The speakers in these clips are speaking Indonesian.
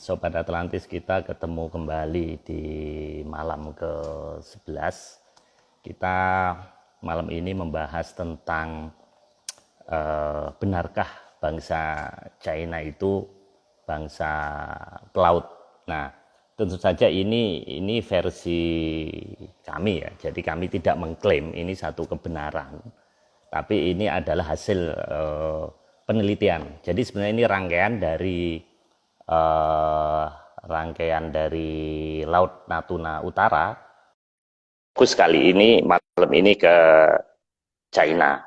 Sobat Atlantis, kita ketemu kembali di malam ke-11. Kita malam ini membahas tentang benarkah bangsa China itu bangsa pelaut. Nah, tentu saja ini versi kami ya. Jadi kami tidak mengklaim ini satu kebenaran. Tapi ini adalah hasil penelitian. Jadi sebenarnya ini rangkaian dari Laut Natuna Utara. Fokus kali ini malam ini ke China,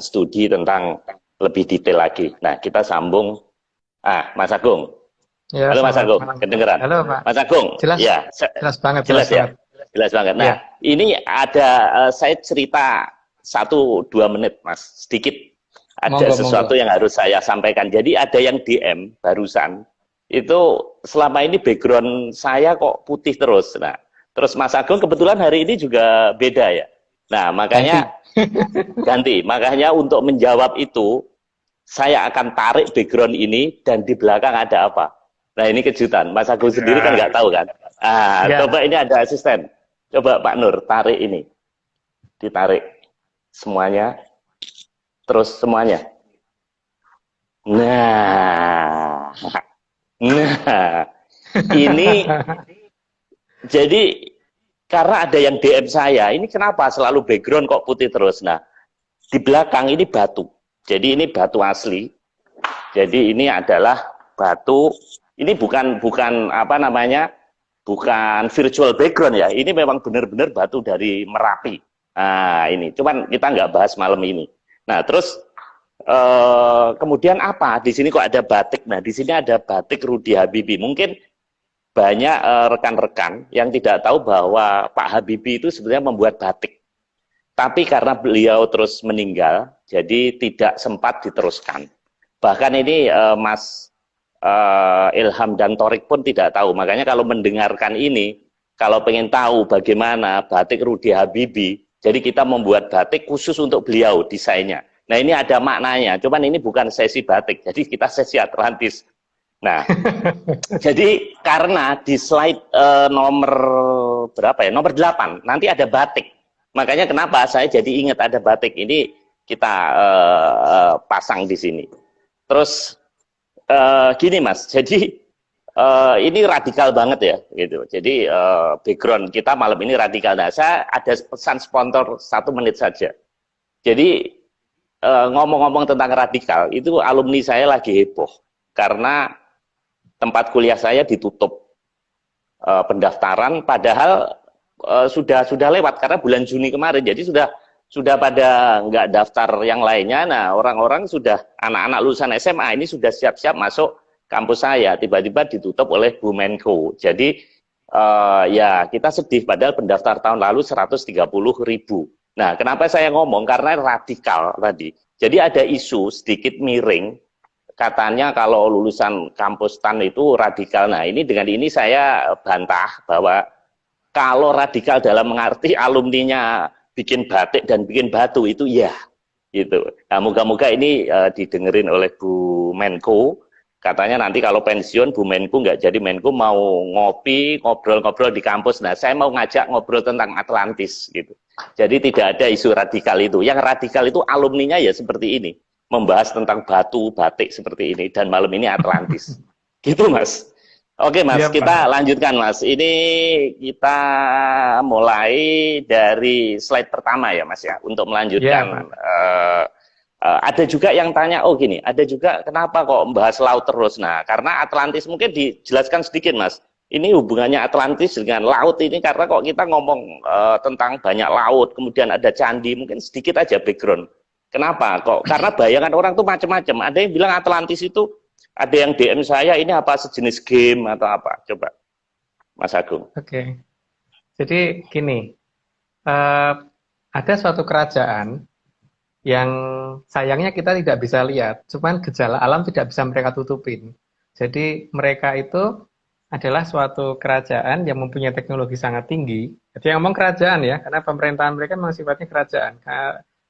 studi tentang lebih detail lagi. Nah, kita sambung. Mas Agung. Ya, Halo Mas selamat Agung, malam. kedengeran? Halo Pak. Mas Agung, Jelas, ya, jelas banget, jelas ya, banget. jelas banget. Nah, Ya, ini ada saya cerita 1-2 menit, Mas, sedikit. Ada monggo, sesuatu monggo. yang harus saya sampaikan. Jadi ada yang DM barusan, itu selama ini background saya kok putih terus. Nah, terus Mas Agung kebetulan hari ini juga beda ya. Nah, Ganti. makanya ganti. Makanya untuk menjawab itu, saya akan tarik background ini dan di belakang ada apa. Nah, ini kejutan. Mas Agung sendiri kan Ya, nggak tahu kan. ya. Coba ini ada asisten. Coba Pak Nur, tarik ini. Ditarik semuanya. Terus semuanya. Nah, nah, ini jadi karena ada yang DM saya, ini kenapa selalu background kok putih terus? Nah, di belakang ini batu. Jadi ini batu asli. Jadi ini adalah batu. Ini bukan bukan virtual background ya. Ini memang benar-benar batu dari Merapi. Nah, ini. Cuman kita nggak bahas malam ini. Nah, terus kemudian apa? Di sini kok ada batik. Nah, di sini ada batik Rudi Habibie. Mungkin banyak rekan-rekan yang tidak tahu bahwa Pak Habibie itu sebenarnya membuat batik. Tapi karena beliau terus meninggal, jadi tidak sempat diteruskan. Bahkan ini Mas Ilham dan Torik pun tidak tahu. Makanya kalau mendengarkan ini, kalau pengen tahu bagaimana batik Rudi Habibie, jadi kita membuat batik khusus untuk beliau desainnya. Nah, ini ada maknanya. Cuman ini bukan sesi batik, jadi kita sesi Atlantis. Nah, jadi karena di slide nomor berapa ya? Nomor 8, nanti ada batik. Makanya kenapa saya jadi ingat ada batik ini kita pasang di sini. Terus gini Mas, jadi ini radikal banget ya, gitu. Jadi background kita malam ini radikal. Nah, saya ada pesan sponsor 1 menit saja. Jadi ngomong-ngomong tentang radikal, itu alumni saya lagi heboh karena tempat kuliah saya ditutup pendaftaran, padahal sudah lewat karena bulan Juni kemarin. Jadi sudah pada nggak daftar yang lainnya. Nah, orang-orang sudah anak-anak lulusan SMA ini sudah siap-siap masuk kampus saya. Tiba-tiba ditutup oleh Bu Menko. Jadi ya kita sedih. Padahal pendaftar tahun lalu 130.000. Nah, kenapa saya ngomong? Karena radikal tadi. Jadi ada isu sedikit miring. Katanya kalau lulusan kampus TAN itu radikal. Nah, ini dengan ini saya bantah bahwa kalau radikal dalam mengerti alumninya bikin batik dan bikin batu itu ya, gitu. Nah, moga-moga ini didengerin oleh Bu Menko. Katanya nanti kalau pensiun Bu Menko nggak jadi Menko, mau ngopi, ngobrol-ngobrol di kampus. Nah, saya mau ngajak ngobrol tentang Atlantis, gitu. Jadi tidak ada isu radikal itu. Yang radikal itu alumninya ya seperti ini, membahas tentang batu, batik seperti ini, dan malam ini Atlantis. Gitu Mas. Oke Mas, Ya, kita Pak. lanjutkan Mas. Ini kita mulai dari slide pertama ya Mas ya, untuk Ya, melanjutkan. Pak. Ada juga yang tanya, oh gini, ada juga kenapa kok membahas laut terus? Nah, karena Atlantis mungkin dijelaskan sedikit Mas. Ini hubungannya Atlantis dengan laut ini karena kok kita ngomong tentang banyak laut, kemudian ada candi, mungkin sedikit aja background. Kenapa kok? Karena bayangan orang tuh macam-macam. Ada yang bilang Atlantis itu, ada yang DM saya ini apa sejenis game atau apa? Coba Mas Agung. Oke. Jadi gini, eh, ada suatu kerajaan yang sayangnya kita tidak bisa lihat, cuman gejala alam tidak bisa mereka tutupin. Jadi mereka itu adalah suatu kerajaan yang mempunyai teknologi sangat tinggi. Jadi yang ngomong kerajaan ya, karena pemerintahan mereka memang sifatnya kerajaan.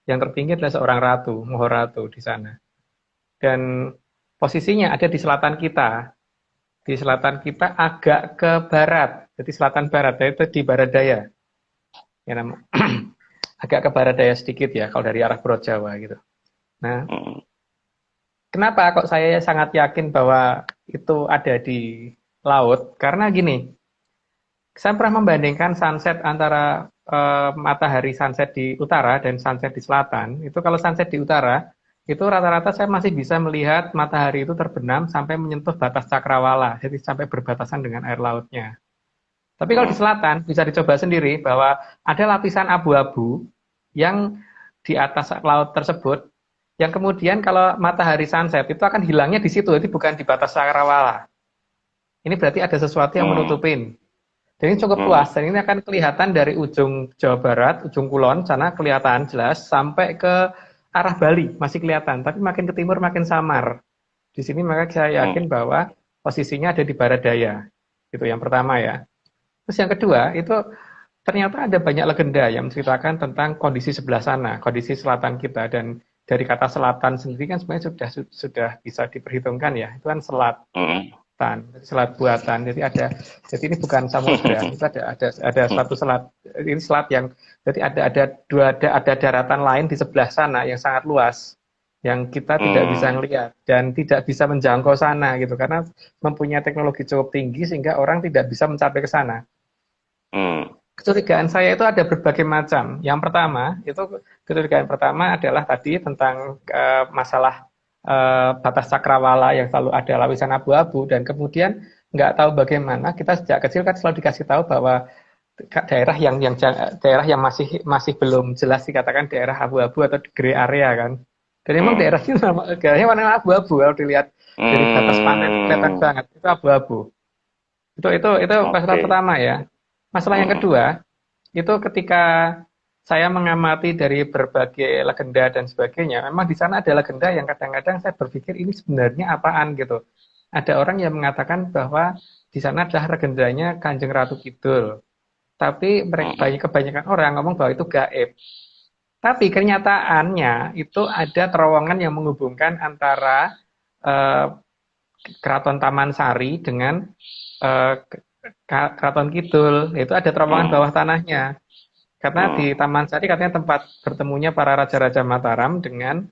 Yang tertinggi adalah seorang ratu, Mahoratu di sana. Dan posisinya ada di selatan kita. Di selatan kita agak ke barat, jadi selatan barat, yaitu di barat daya. Ya, agak ke barat daya sedikit ya, kalau dari arah Pulau Jawa gitu. Nah, kenapa kok saya sangat yakin bahwa itu ada di laut? Karena gini, saya pernah membandingkan sunset antara matahari sunset di utara dan sunset di selatan. Itu kalau sunset di utara, itu rata-rata saya masih bisa melihat matahari itu terbenam sampai menyentuh batas cakrawala, jadi sampai berbatasan dengan air lautnya. Tapi kalau di selatan, bisa dicoba sendiri bahwa ada lapisan abu-abu yang di atas laut tersebut, yang kemudian kalau matahari sunset itu akan hilangnya di situ, itu bukan di batas cakrawala. Ini berarti ada sesuatu yang menutupin. Jadi cukup luas, dan ini akan kelihatan dari ujung Jawa Barat, ujung Kulon, sana kelihatan jelas, sampai ke arah Bali, masih kelihatan. Tapi makin ke timur makin samar. Di sini maka saya yakin bahwa posisinya ada di barat daya. Itu yang pertama ya. Terus yang kedua, itu ternyata ada banyak legenda yang menceritakan tentang kondisi sebelah sana, kondisi selatan kita. Dan dari kata selatan sendiri kan sebenarnya sudah bisa diperhitungkan ya. Itu kan selat. Selat buatan. Jadi ini bukan samudra, itu ada satu selat. Ini selat yang jadi ada daratan lain di sebelah sana yang sangat luas yang kita tidak bisa melihat dan tidak bisa menjangkau sana gitu karena mempunyai teknologi cukup tinggi sehingga orang tidak bisa mencapai ke sana. Kecurigaan saya itu ada berbagai macam. Yang pertama, kecurigaan pertama adalah tadi tentang masalah batas cakrawala yang selalu ada lapisan abu-abu dan kemudian nggak tahu bagaimana kita sejak kecil kan selalu dikasih tahu bahwa daerah yang masih belum jelas dikatakan daerah abu-abu atau gray area kan. Dan memang daerahnya warna abu-abu kalau dilihat dari batas panen kelihatan banget itu abu-abu. Itu masalah pertama ya. Masalah yang kedua itu ketika saya mengamati dari berbagai legenda dan sebagainya, memang di sana ada legenda yang kadang-kadang saya berpikir ini sebenarnya apaan gitu. Ada orang yang mengatakan bahwa di sana adalah legendanya Kanjeng Ratu Kidul. Tapi kebanyakan orang ngomong bahwa itu gaib. Tapi kenyataannya itu ada terowongan yang menghubungkan antara Keraton Taman Sari dengan Keraton Kidul. Itu ada terowongan bawah tanahnya. Karena di Taman Sari katanya tempat bertemunya para raja-raja Mataram dengan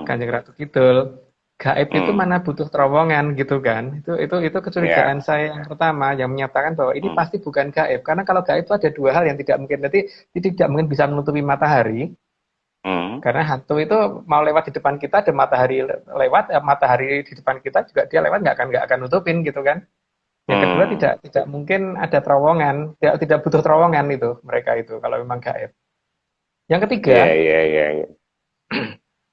Kanjeng Ratu Kidul. Gaib itu mana butuh terowongan gitu kan. Itu kecurigaan saya yang pertama yang menyatakan bahwa ini pasti bukan gaib. Karena kalau gaib itu ada dua hal yang tidak mungkin. Jadi tidak mungkin bisa menutupi matahari. Karena hantu itu mau lewat di depan kita ada matahari lewat, matahari di depan kita juga dia lewat nggak akan nutupin gitu kan. Yang kedua tidak mungkin ada terowongan, tidak butuh terowongan itu mereka itu kalau memang gaib. Yang ketiga,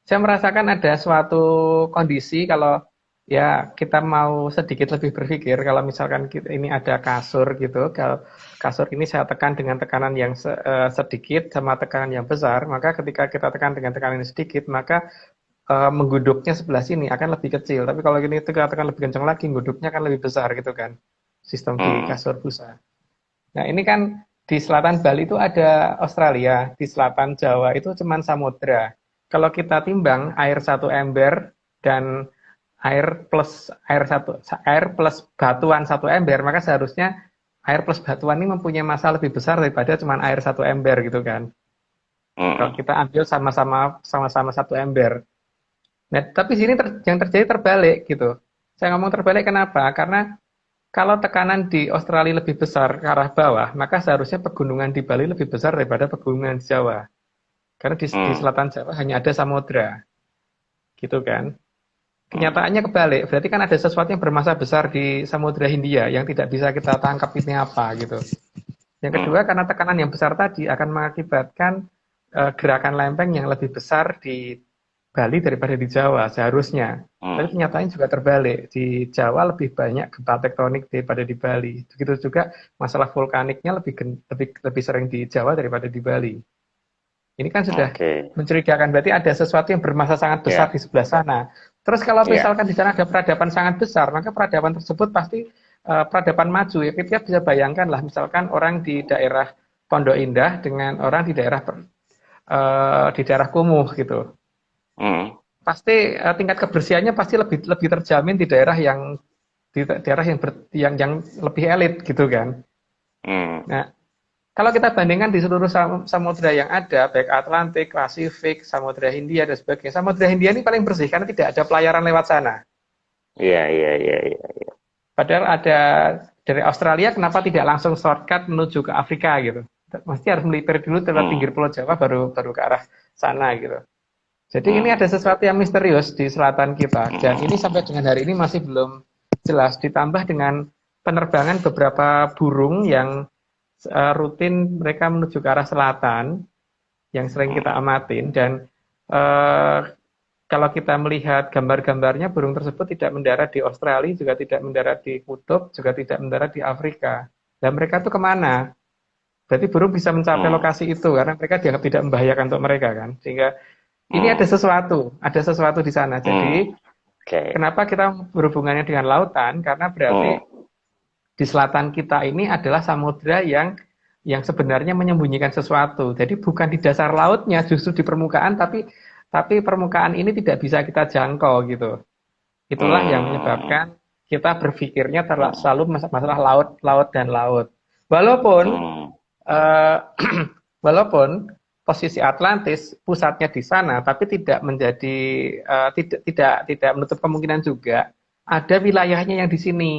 saya merasakan ada suatu kondisi kalau ya kita mau sedikit lebih berpikir kalau misalkan ini ada kasur gitu, kalau kasur ini saya tekan dengan tekanan yang sedikit sama tekanan yang besar, maka ketika kita tekan dengan tekanan yang sedikit, maka mengguduknya sebelah sini akan lebih kecil. Tapi kalau ini kita tekan lebih kencang lagi, mengguduknya akan lebih besar gitu kan. Sistem di kasur busa. Nah ini kan di selatan Bali itu ada Australia, di selatan Jawa itu cuma samudra. Kalau kita timbang air satu ember dan air plus batuan satu ember, maka seharusnya air plus batuan ini mempunyai massa lebih besar daripada cuma air satu ember gitu kan. Kalau kita ambil sama-sama satu ember. Nah, tapi sini yang terjadi terbalik gitu. Saya ngomong terbalik kenapa? Karena kalau tekanan di Australia lebih besar ke arah bawah, maka seharusnya pegunungan di Bali lebih besar daripada pegunungan di Jawa. Karena di selatan Jawa hanya ada samudra. Gitu kan. Kenyataannya kebalik. Berarti kan ada sesuatu yang bermassa besar di Samudra Hindia yang tidak bisa kita tangkap ini apa gitu. Yang kedua, karena tekanan yang besar tadi akan mengakibatkan gerakan lempeng yang lebih besar di Bali daripada di Jawa seharusnya. Tapi kenyataannya juga terbalik. Di Jawa lebih banyak gempa tektonik daripada di Bali. Begitu juga masalah vulkaniknya lebih sering di Jawa daripada di Bali. Ini kan sudah mencurigakan. Berarti ada sesuatu yang bermassa sangat besar di sebelah sana. Terus kalau misalkan di sana ada peradaban sangat besar, maka peradaban tersebut pasti peradaban maju. Ya, kita bisa bayangkan lah, misalkan orang di daerah Pondok Indah dengan orang di daerah Kumuh gitu. pasti tingkat kebersihannya pasti lebih lebih terjamin di daerah yang yang lebih elit gitu kan. Hmm. Nah, kalau kita bandingkan di seluruh samudra yang ada, baik Atlantik, Pasifik, Samudra Hindia dan sebagainya, Samudra Hindia ini paling bersih karena tidak ada pelayaran lewat sana. Iya, iya, iya, iya. Padahal ada dari Australia, kenapa tidak langsung shortcut menuju ke Afrika gitu? Mesti harus melipir dulu lewat Hmm. pinggir Pulau Jawa baru ke arah sana gitu. Jadi ini Hmm. ada sesuatu yang misterius di selatan kita dan ini sampai dengan hari ini masih belum jelas. Ditambah dengan penerbangan beberapa burung yang rutin mereka menuju ke arah selatan yang sering kita amatin dan eh, kalau kita melihat gambar-gambarnya burung tersebut tidak mendarat di Australia, juga tidak mendarat di Kutub, juga tidak mendarat di Afrika. Dan mereka itu kemana? Berarti burung bisa mencapai Hmm. lokasi itu karena mereka dianggap tidak membahayakan untuk mereka kan. Sehingga ini Hmm. ada sesuatu di sana. Hmm. Jadi Oke. kenapa kita berhubungannya dengan lautan? Karena berarti Hmm. di selatan kita ini adalah samudra yang sebenarnya menyembunyikan sesuatu. Jadi bukan di dasar lautnya, justru di permukaan, tapi permukaan ini tidak bisa kita jangkau gitu. Itulah yang Hmm. menyebabkan kita berpikirnya Hmm. selalu masalah laut, laut dan laut. Walaupun Hmm. eh, walaupun posisi Atlantis pusatnya di sana, tapi tidak menjadi tidak menutup kemungkinan juga ada wilayahnya yang di sini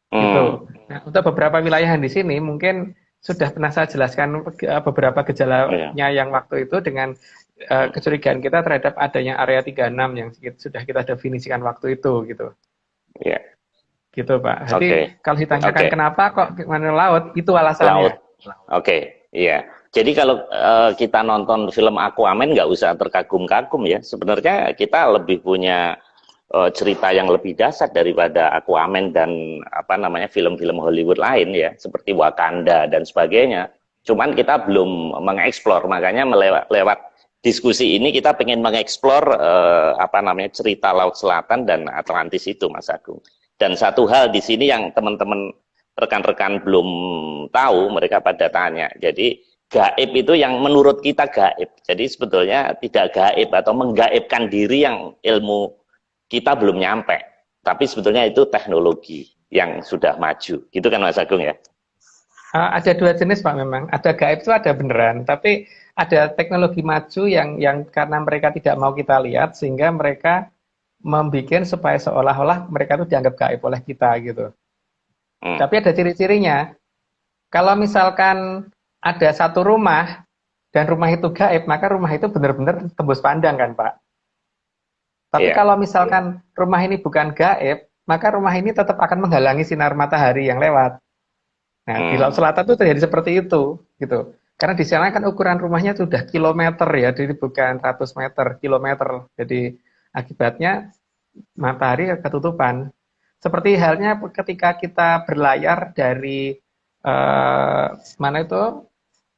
Hmm. gitu. Nah, untuk beberapa wilayah yang di sini mungkin sudah pernah saya jelaskan beberapa Iya. gejalanya yang waktu itu dengan kecurigaan kita terhadap adanya area 36 yang sudah kita definisikan waktu itu gitu. Iya. Gitu, Pak. Jadi Oke. kalau ditanyakan Oke. kenapa kok mana laut, itu alasannya. Laut. Oke. Iya. Jadi kalau kita nonton film Aquaman nggak usah terkagum-kagum ya. Sebenarnya kita lebih punya cerita yang lebih dahsyat daripada Aquaman dan apa namanya film-film Hollywood lain ya, seperti Wakanda dan sebagainya. Cuman kita belum mengeksplor, makanya lewat diskusi ini kita pengen mengeksplor apa namanya cerita Laut Selatan dan Atlantis itu, Mas Agung. Dan satu hal di sini yang teman-teman rekan-rekan belum tahu, mereka pada tanya. Jadi gaib itu yang menurut kita gaib. Jadi sebetulnya tidak gaib atau menggaibkan diri yang ilmu kita belum nyampe. Tapi sebetulnya itu teknologi yang sudah maju. Gitu kan Mas Agung ya? Ada dua jenis, Pak, memang. Ada gaib itu ada beneran, tapi ada teknologi maju yang karena mereka tidak mau kita lihat sehingga mereka membuat supaya seolah-olah mereka itu dianggap gaib oleh kita gitu. Hmm. Tapi ada ciri-cirinya. Kalau misalkan ada satu rumah dan rumah itu gaib, maka rumah itu benar-benar tembus pandang kan, Pak. Tapi Iya. kalau misalkan rumah ini bukan gaib, maka rumah ini tetap akan menghalangi sinar matahari yang lewat. Nah, di Laut Hmm. Selatan itu terjadi seperti itu, gitu. Karena di sana kan ukuran rumahnya sudah kilometer ya, jadi bukan ratus meter, kilometer. Jadi akibatnya matahari ketutupan. Seperti halnya ketika kita berlayar dari mana itu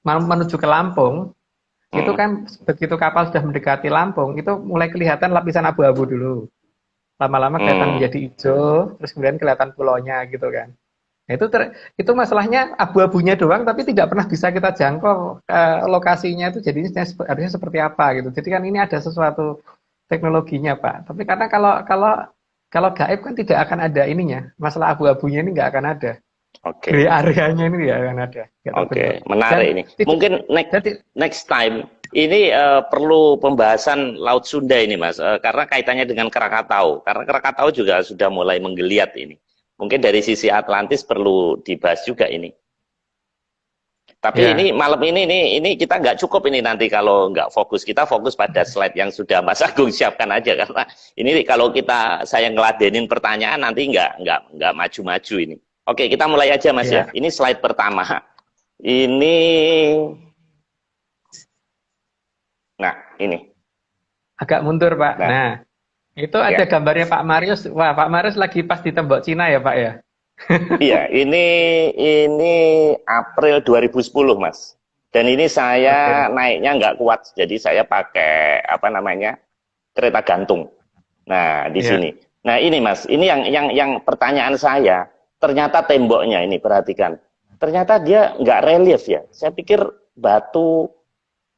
menuju ke Lampung, itu Hmm. kan begitu kapal sudah mendekati Lampung, itu mulai kelihatan lapisan abu-abu dulu. Lama-lama kelihatan Hmm. menjadi hijau, terus kemudian kelihatan pulaunya gitu kan. Nah, itu masalahnya abu-abunya doang, tapi tidak pernah bisa kita jangkau lokasinya itu jadinya harusnya seperti apa gitu. Jadi kan ini ada sesuatu teknologinya, Pak. Tapi karena kalau gaib kan tidak akan ada ininya, masalah abu-abunya ini nggak akan ada, Oke. gray areanya ini nggak akan ada, nggak terbentuk. Oke, menarik Dan ini. tidak, Mungkin jadi next time ini perlu pembahasan Laut Sunda ini, Mas, karena kaitannya dengan Krakatau. Karena Krakatau juga sudah mulai menggeliat ini. Mungkin dari sisi Atlantis perlu dibahas juga ini. Tapi ya, ini malam ini kita nggak cukup ini nanti kalau nggak fokus. Kita fokus pada slide yang sudah Mas Agung siapkan aja karena ini kalau saya ngeladenin pertanyaan nanti nggak maju-maju ini. Oke, kita mulai aja Mas ya. ya, Ini slide pertama. Ini, nah ini, agak mundur, Pak. nah Nah, itu ada ya, gambarnya Pak Marius. Wah, Pak Marius lagi pas di tembok Cina ya, Pak ya. iya ini April 2010 Mas. Dan ini saya Oke, naiknya nggak kuat, jadi saya pakai apa namanya kereta gantung. Nah di ya. sini, nah ini Mas, ini yang pertanyaan saya, ternyata temboknya ini perhatikan, ternyata dia nggak relief ya. Saya pikir batu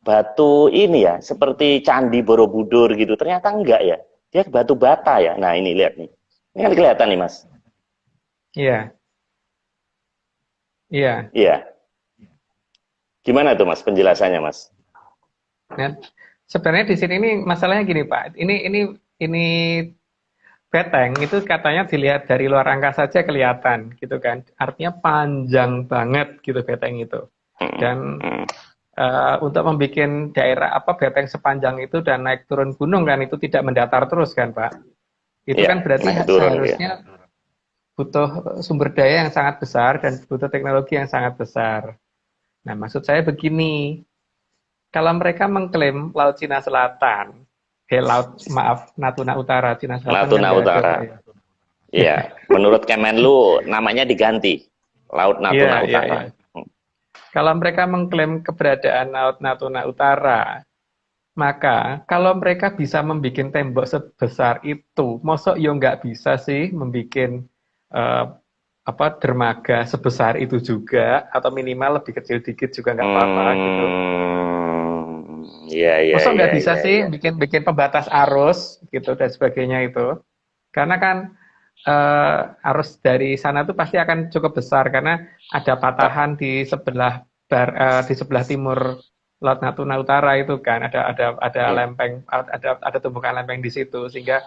batu ini ya, seperti Candi Borobudur gitu. Ternyata enggak ya. Dia batu bata ya. Nah, ini lihat nih. Ini kan kelihatan nih, Mas. Iya, iya. Iya. Gimana tuh, Mas, penjelasannya, Mas? Nah, sebenarnya di sini ini masalahnya gini, Pak. Ini beteng itu katanya dilihat dari luar angkasa saja kelihatan gitu kan. Artinya panjang banget gitu beteng itu. Hmm, Dan hmm. untuk membuat daerah apa beteng sepanjang itu dan naik turun gunung kan itu tidak mendatar terus kan, Pak. Itu Iya, kan berarti naik turun ya. seharusnya butuh sumber daya yang sangat besar dan butuh teknologi yang sangat besar. Nah, maksud saya begini, kalau mereka mengklaim Laut Cina Selatan, maaf, Natuna Utara, Cina Selatan kan Natuna nggak ada, Utara. Pak ya. Iya, menurut Kemenlu namanya diganti. Laut Iya, Natuna iya, Utara. iya. Kalau mereka mengklaim keberadaan Laut Natuna Utara, maka kalau mereka bisa membuat tembok sebesar itu, mosok yo nggak bisa sih membuat eh, apa dermaga sebesar itu juga, atau minimal lebih kecil dikit juga nggak apa-apa gitu. Iya, iya, Masa iya, nggak bisa iya, sih iya. bikin bikin pembatas arus gitu dan sebagainya itu? Karena kan arus dari sana tuh pasti akan cukup besar karena ada Ta- patahan di sebelah di sebelah timur Laut Natuna Utara itu kan ada iya, lempeng ada tumbukan lempeng di situ sehingga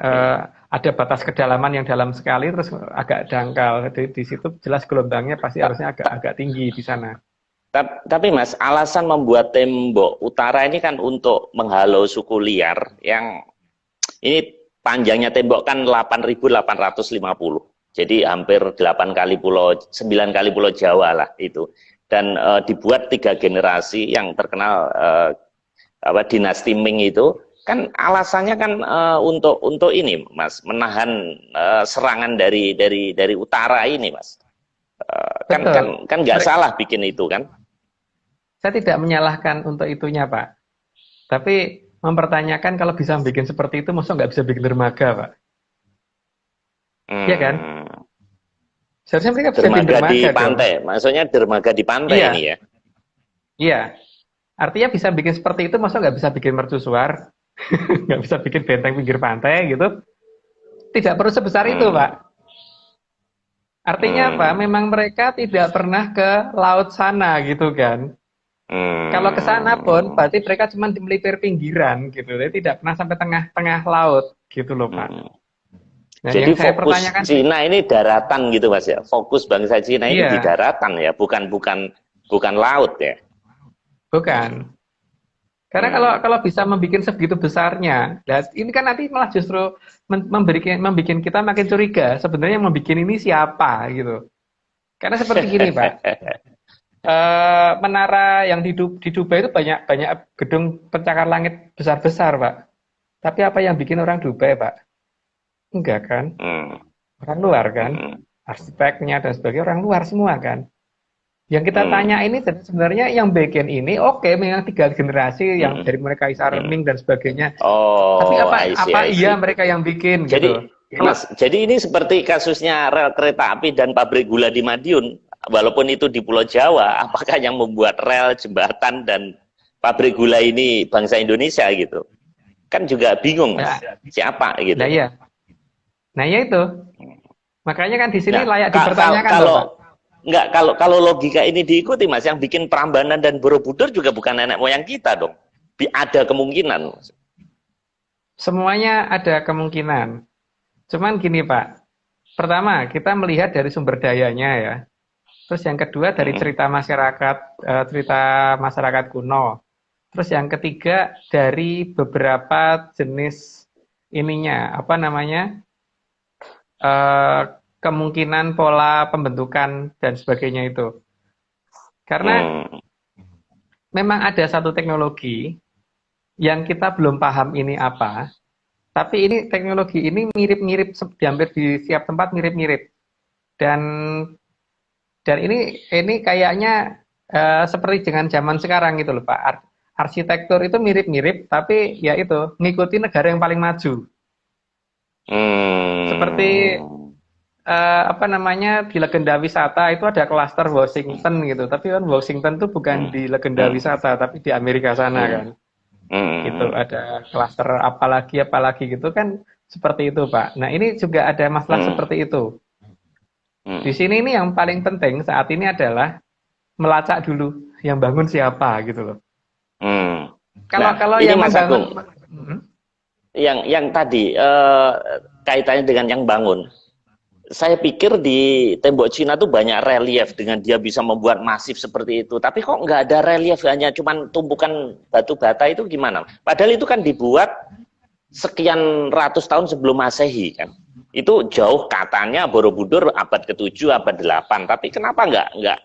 iya. eh, ada batas kedalaman yang dalam sekali terus agak dangkal di situ jelas gelombangnya pasti Ta- harusnya agak agak tinggi di sana. Tapi Mas, alasan membuat tembok utara ini kan untuk menghalau suku liar yang ini panjangnya tembok kan 8.850. Jadi hampir 8 kali pulau, 9 kali pulau Jawa lah itu. Dan dibuat 3 generasi yang terkenal dinasti Ming itu kan alasannya kan untuk ini Mas, menahan serangan dari utara ini Mas. Kan kan Betul. kan nggak salah bikin itu kan. Saya tidak menyalahkan untuk itunya, Pak. Tapi mempertanyakan kalau bisa bikin seperti itu, masa nggak bisa bikin dermaga, Pak? Iya kan? Hmm. Seharusnya mereka bisa bikin Dermaga di dermaga dong. pantai, maksudnya dermaga di pantai ini Iya, ya. iya. Artinya bisa bikin seperti itu, masa nggak bisa bikin mercusuar? Nggak bisa bikin benteng pinggir pantai gitu? Tidak perlu sebesar itu, Pak. Hmm. Artinya apa? Hmm. Memang mereka tidak pernah ke laut sana gitu kan. Kalau ke sana pun, Hmm. berarti mereka cuma di melipir pinggiran gitu. Jadi tidak pernah sampai tengah-tengah laut gitu loh, Pak. Hmm. Nah, Jadi yang saya fokus pertanyakan, Cina ini daratan gitu Mas ya. Fokus bangsa Cina ini di iya, daratan ya, bukan laut ya. bukan. Karena kalau Hmm. kalau bisa membuat sebegitu besarnya, dan ini kan nanti malah justru membuat kita makin curiga. Sebenarnya yang membuat ini siapa gitu. Karena seperti gini, Pak. Menara yang di Dubai itu banyak banyak gedung pencakar langit besar-besar, Pak. Tapi apa yang bikin orang Dubai, Pak? Enggak kan? Hmm. Orang luar kan? Hmm. Arsiteknya dan sebagainya orang luar semua kan? Yang kita Hmm. tanya ini sebenarnya yang bagian ini oke, memang 3 generasi yang Hmm. dari mereka Kaisar Hmm. Ming dan sebagainya. Tapi Oh, apa I see, apa I iya see. mereka yang bikin gitu? Jadi, Kalau Mas, jadi ini seperti kasusnya rel kereta api dan pabrik gula di Madiun, walaupun itu di Pulau Jawa, apakah yang membuat rel, jembatan, dan pabrik gula ini bangsa Indonesia gitu? Kan juga bingung, nah, Mas. Siapa nah gitu? ya, nah ya itu. Makanya kan di sini Nah, layak kalau dipertanyakan loh, kalau Pak. nggak kalau logika ini diikuti, Mas, yang bikin Prambanan dan Borobudur juga bukan nenek moyang kita dong. Ada kemungkinan. Semuanya ada kemungkinan. Cuman gini, Pak. Pertama, kita melihat dari sumber dayanya ya. Terus yang kedua dari Hmm. cerita masyarakat kuno. Terus yang ketiga dari beberapa jenis ininya, apa namanya, eh, kemungkinan pola pembentukan dan sebagainya itu. Karena Hmm. memang ada satu teknologi yang kita belum paham ini apa, tapi ini teknologi ini mirip-mirip hampir di setiap tempat mirip-mirip. Dan dan ini kayaknya seperti dengan zaman sekarang gitu loh Pak. Arsitektur itu mirip-mirip, tapi ya itu ngikuti negara yang paling maju. Seperti Hmm. apa namanya, di legenda wisata itu ada klaster Washington gitu, tapi kan Washington tuh bukan Hmm. di legenda Hmm. wisata, tapi di Amerika sana Hmm. kan. Itu Hmm. ada klaster apalagi gitu kan, seperti itu Pak. Nah ini juga ada masalah Hmm. seperti itu. Hmm. Di sini ini yang paling penting saat ini adalah melacak dulu yang bangun siapa gitu loh. Hmm. Kalau Nah, kalau ini yang Mas membangun, Agung, hmm, yang tadi kaitannya dengan yang bangun. Saya pikir di tembok Cina tuh banyak relief dengan dia bisa membuat masif seperti itu. Tapi kok nggak ada relief, hanya cuman tumpukan batu bata, itu gimana? Padahal itu kan dibuat sekian ratus tahun sebelum Masehi kan. Itu jauh katanya Borobudur abad ke-7, abad 8. Tapi kenapa nggak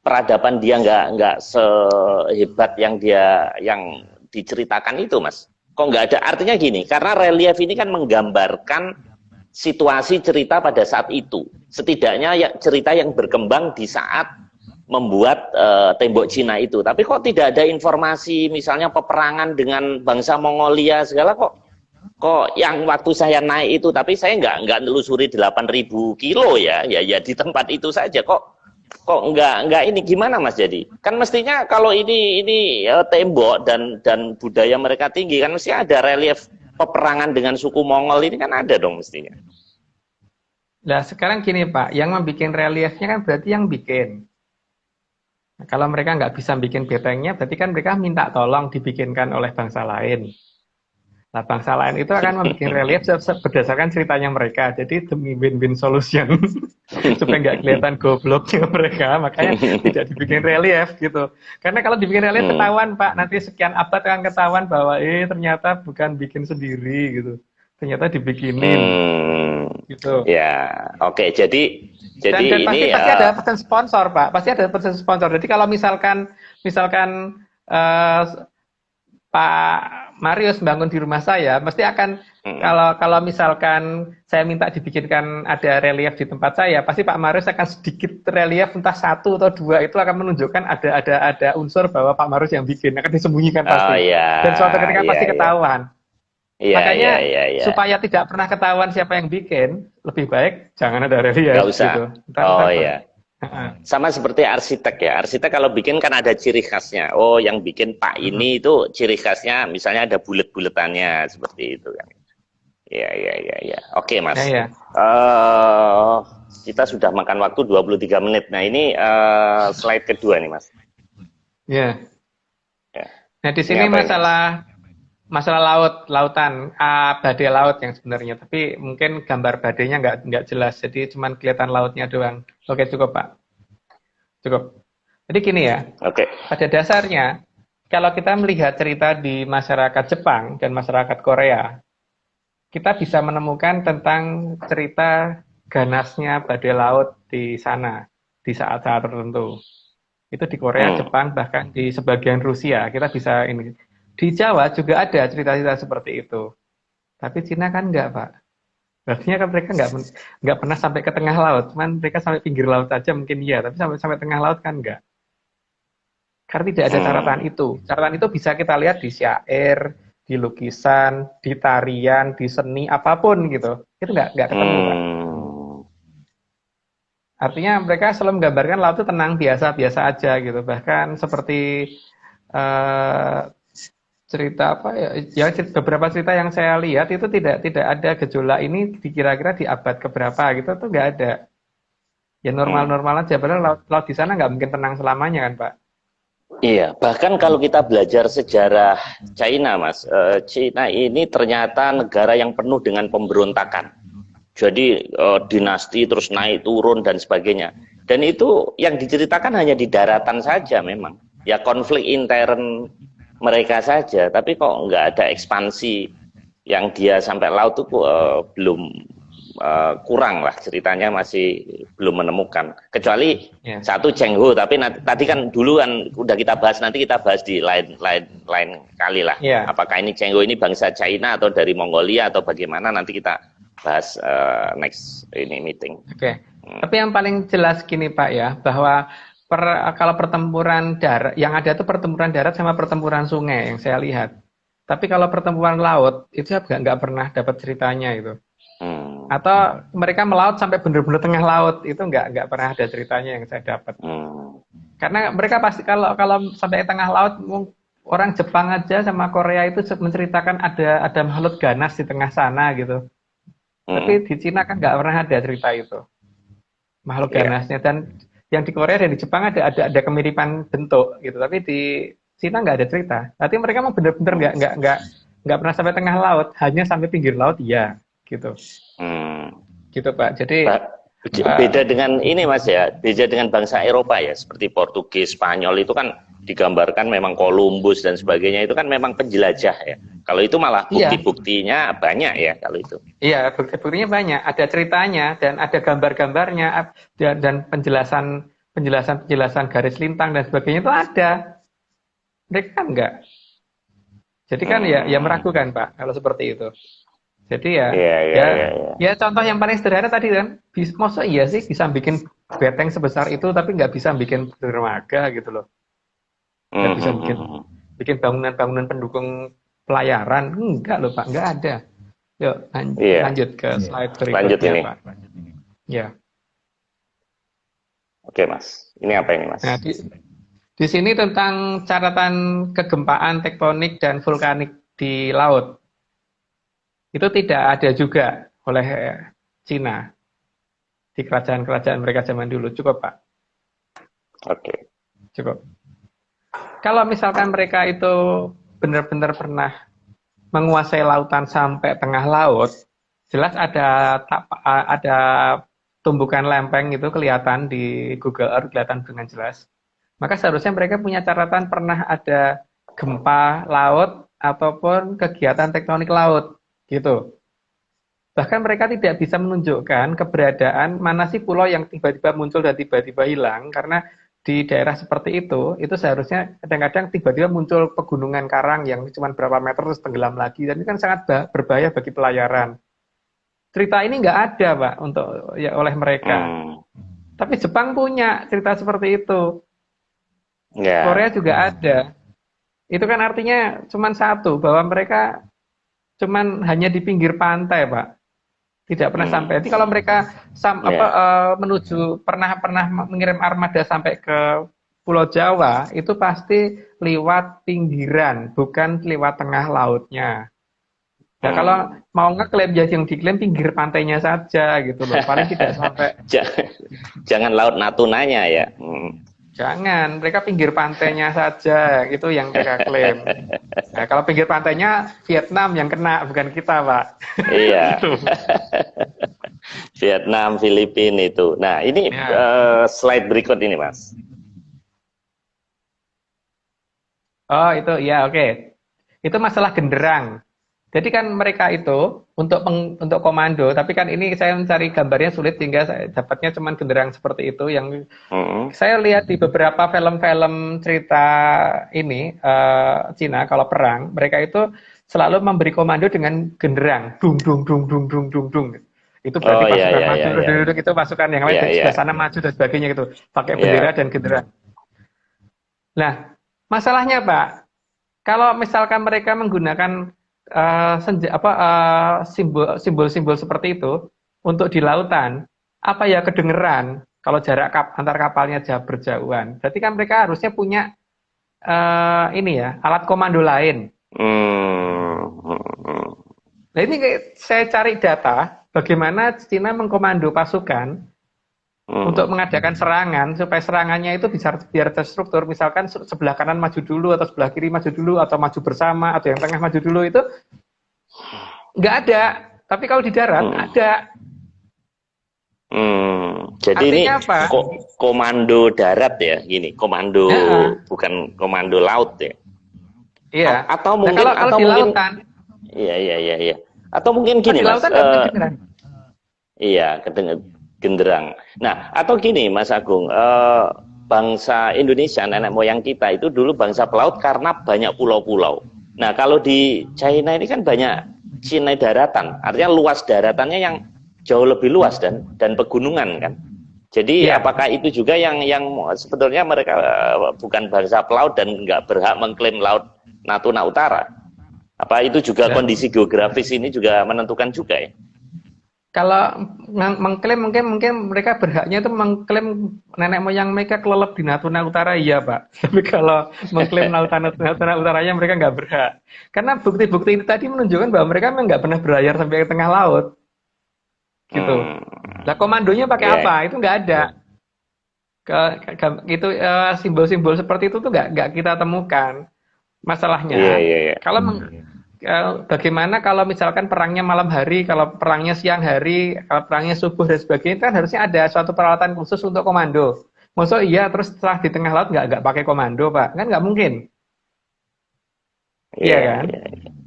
peradaban dia nggak sehebat yang diceritakan itu, Mas? Kok nggak ada? Artinya gini, karena relief ini kan menggambarkan situasi cerita pada saat itu. Setidaknya ya, cerita yang berkembang di saat membuat tembok Cina itu. Tapi kok tidak ada informasi misalnya peperangan dengan bangsa Mongolia segala, kok yang waktu saya naik itu, tapi saya nggak nelusuri 8.000 kilo ya di tempat itu saja, kok nggak ini gimana Mas? Jadi kan mestinya kalau ini tembok dan budaya mereka tinggi, kan mesti ada relief peperangan dengan suku Mongol ini, kan ada dong mestinya. nah sekarang gini Pak, yang membuat reliefnya kan berarti yang bikin. Nah, kalau mereka nggak bisa bikin betengnya, berarti kan mereka minta tolong dibikinkan oleh bangsa lain. Nah, bangsa lain itu akan membuat relief berdasarkan ceritanya mereka. Jadi demi win-win solution, supaya nggak kelihatan gobloknya mereka, makanya tidak dibikin relief gitu. Karena kalau dibikin relief Hmm. ketahuan Pak, nanti sekian abad akan ketahuan bahwa ternyata bukan bikin sendiri gitu. Ternyata dibikinin Hmm. gitu. Ya, oke. Jadi Dan pasti ini pasti ada pesan sponsor Pak, pasti ada pesan sponsor. Jadi kalau misalkan eh, Pak Marius bangun di rumah saya, mesti akan, hmm. kalau misalkan saya minta dibikinkan ada relief di tempat saya, pasti Pak Marius akan sedikit relief, entah satu atau dua, itu akan menunjukkan ada unsur bahwa Pak Marius yang bikin, akan disembunyikan Oh pasti. ya, Dan suatu ketika ya, pasti ya, ketahuan. ya, ya, Makanya ya, ya. supaya tidak pernah ketahuan siapa yang bikin, lebih baik jangan ada Nggak relief usah. gitu. Oh Ntar ya. Sama seperti arsitek ya. Arsitek kalau bikin kan ada ciri khasnya. Oh, yang bikin Pak ini itu ciri khasnya, misalnya ada bulet-buletannya seperti itu kan. Ya, ya, ya, ya. Oke, ya Mas. ya eh Kita sudah makan waktu 23 menit. Nah, ini slide kedua nih, Mas. ya. Ya. Nah di Ini sini apa ini, Mas? masalah lautan, badai laut yang sebenarnya, tapi mungkin gambar badainya nggak jelas, jadi cuman kelihatan lautnya doang. Oke, cukup Pak, cukup. Jadi gini ya, Oke. pada dasarnya kalau kita melihat cerita di masyarakat Jepang dan masyarakat Korea, kita bisa menemukan tentang cerita ganasnya badai laut di sana di saat-saat tertentu. Itu di Korea, Hmm. Jepang, bahkan di sebagian Rusia kita bisa ini. Di Jawa juga ada cerita-cerita seperti itu. Tapi Cina kan enggak, Pak. Artinya kan mereka nggak pernah sampai ke tengah laut. Cuman mereka sampai pinggir laut saja mungkin iya, tapi sampai tengah laut kan enggak. Karena tidak ada catatan Hmm. itu. Catatan itu bisa kita lihat di syair, di lukisan, di tarian, di seni, apapun gitu. Itu nggak ketemu, Pak. Hmm. Artinya mereka selalu menggambarkan laut itu tenang, biasa-biasa aja gitu. Bahkan seperti eh, cerita apa ya? Ya beberapa cerita yang saya lihat itu tidak ada gejolak ini dikira-kira di abad keberapa gitu tuh nggak ada. Ya Hmm. normal-normal aja. Padahal laut di sana nggak mungkin tenang selamanya kan Pak. Iya, bahkan kalau kita belajar sejarah China, Mas, China ini ternyata negara yang penuh dengan pemberontakan. Jadi dinasti terus naik turun dan sebagainya. Dan itu yang diceritakan hanya di daratan saja memang. Ya konflik intern mereka saja, tapi kok nggak ada ekspansi yang dia sampai laut itu belum, kurang lah ceritanya, masih belum menemukan. Kecuali Ya. satu Cheng Ho, tapi tadi kan dulu kan udah kita bahas, nanti kita bahas di lain kali lah. Ya. Apakah ini Cheng Ho ini bangsa China atau dari Mongolia atau bagaimana, nanti kita bahas next ini meeting. Oke. Tapi yang paling jelas gini Pak ya, bahwa kalau pertempuran darat, yang ada tuh pertempuran darat sama pertempuran sungai yang saya lihat. Tapi kalau pertempuran laut, itu saya nggak pernah dapat ceritanya itu. Atau mereka melaut sampai benar-benar tengah laut, itu nggak pernah ada ceritanya yang saya dapat. Karena mereka pasti kalau sampai tengah laut, orang Jepang aja sama Korea itu menceritakan ada makhluk ganas di tengah sana gitu. Tapi di Cina kan nggak pernah ada cerita itu, makhluk ganasnya. Dan yang di Korea dan di Jepang ada kemiripan bentuk gitu, tapi di Cina nggak ada cerita. Tapi mereka mau benar-benar nggak pernah sampai tengah laut, hanya sampai pinggir laut, iya gitu. Gitu Pak. Jadi beda dengan ini Mas ya, beda dengan bangsa Eropa ya, seperti Portugis, Spanyol itu kan digambarkan memang Columbus dan sebagainya, itu kan memang penjelajah ya. Kalau itu malah bukti-buktinya banyak ya kalau itu. Iya, bukti-buktinya banyak, ada ceritanya dan ada gambar-gambarnya dan penjelasan garis lintang dan sebagainya itu ada. Mereka kan enggak. Jadi kan ya meragukan Pak kalau seperti itu. Jadi ya contoh yang paling sederhana tadi kan, masa iya sih bisa bikin beteng sebesar itu tapi nggak bisa bikin dermaga gitu loh. Nggak bisa bikin bangunan-bangunan pendukung pelayaran, enggak loh Pak, nggak ada. Yuk lanjut ke slide berikutnya. Lanjut ini. Pak. Ya. Oke Mas, ini apa ini Mas? Nah, di sini tentang catatan kegempaan tektonik dan vulkanik di laut. Itu tidak ada juga oleh Cina di kerajaan-kerajaan mereka zaman dulu. Cukup Pak? Oke. Cukup. Kalau misalkan mereka itu benar-benar pernah menguasai lautan sampai tengah laut, jelas ada tumbukan lempeng itu kelihatan di Google Earth, kelihatan dengan jelas. Maka seharusnya mereka punya catatan pernah ada gempa laut ataupun kegiatan tektonik laut. Gitu. Bahkan mereka tidak bisa menunjukkan keberadaan mana sih pulau yang tiba-tiba muncul dan tiba-tiba hilang, karena di daerah seperti itu seharusnya kadang-kadang tiba-tiba muncul pegunungan karang yang cuma berapa meter terus tenggelam lagi, dan ini kan sangat berbahaya bagi pelayaran. Cerita ini nggak ada Pak oleh mereka. Tapi Jepang punya cerita seperti itu. Korea juga ada. Itu kan artinya cuma satu, bahwa mereka cuman hanya di pinggir pantai Pak, tidak pernah sampai. Jadi kalau mereka pernah mengirim armada sampai ke Pulau Jawa, itu pasti lewat pinggiran, bukan lewat tengah lautnya. Nah kalau mau ngeklaim ya yang diklaim pinggir pantainya saja gitu loh, paling tidak sampai. Jangan laut Natunanya ya. Jangan, mereka pinggir pantainya saja, itu yang mereka klaim. Nah, kalau pinggir pantainya Vietnam yang kena, bukan kita, Pak. Iya. Vietnam, Filipina itu. Nah, ini slide berikut ini, Mas. Oh, itu, ya, oke. Itu masalah genderang. Jadi kan mereka itu untuk komando, tapi kan ini saya mencari gambarnya sulit sehingga saya dapatnya cuma genderang seperti itu yang saya lihat di beberapa film-film cerita ini Cina kalau perang, mereka itu selalu memberi komando dengan genderang, dung dung dung dung dung dung dung. Itu berarti pasukan maju, itu pasukan yang lain dari sana maju dan sebagainya gitu, pakai bendera dan genderang. Nah, masalahnya Pak, kalau misalkan mereka menggunakan simbol-simbol seperti itu untuk di lautan, apa ya kedengeran kalau jarak antar kapalnya berjauhan. Berarti kan mereka harusnya punya alat komando lain. Nah ini saya cari data bagaimana Cina mengkomando pasukan untuk mengadakan serangan, supaya serangannya itu bisa biar terstruktur, misalkan sebelah kanan maju dulu, atau sebelah kiri maju dulu, atau maju bersama, atau yang tengah maju dulu, itu nggak ada. Tapi kalau di darat ada. Jadi artinya ini apa? Komando darat ya, gini, komando bukan komando laut ya. Iya. Atau mungkin kalau di lautan. Iya. Atau mungkin gini Mas. Iya, genderang. Nah, atau gini Mas Agung, bangsa Indonesia, nenek moyang kita itu dulu bangsa pelaut karena banyak pulau-pulau. Nah, kalau di China ini kan banyak Cina daratan, artinya luas daratannya yang jauh lebih luas dan pegunungan kan. Jadi apakah itu juga yang sebetulnya mereka bukan bangsa pelaut dan nggak berhak mengklaim laut Natuna Utara? Apa itu juga kondisi geografis ini juga menentukan juga ya? Kalau mengklaim mungkin mereka berhaknya itu mengklaim nenek moyang mereka kelelep di Natuna Utara, iya Pak. Tapi kalau mengklaim Natuna Utaranya mereka nggak berhak. Karena bukti-bukti itu tadi menunjukkan bahwa mereka memang nggak pernah berlayar sampai ke tengah laut, gitu. Hmm. Lah komandonya pakai Ya. apa? Itu nggak ada. Itu simbol-simbol seperti itu tuh nggak kita temukan. Iya, Masalahnya, iya, iya. kalau bagaimana kalau misalkan perangnya malam hari, kalau perangnya siang hari, kalau perangnya subuh dan sebagainya, itu kan harusnya ada suatu peralatan khusus untuk komando. Maksud iya, terus setelah di tengah laut nggak pakai komando, Pak? Kan nggak mungkin, iya Iya, kan? iya,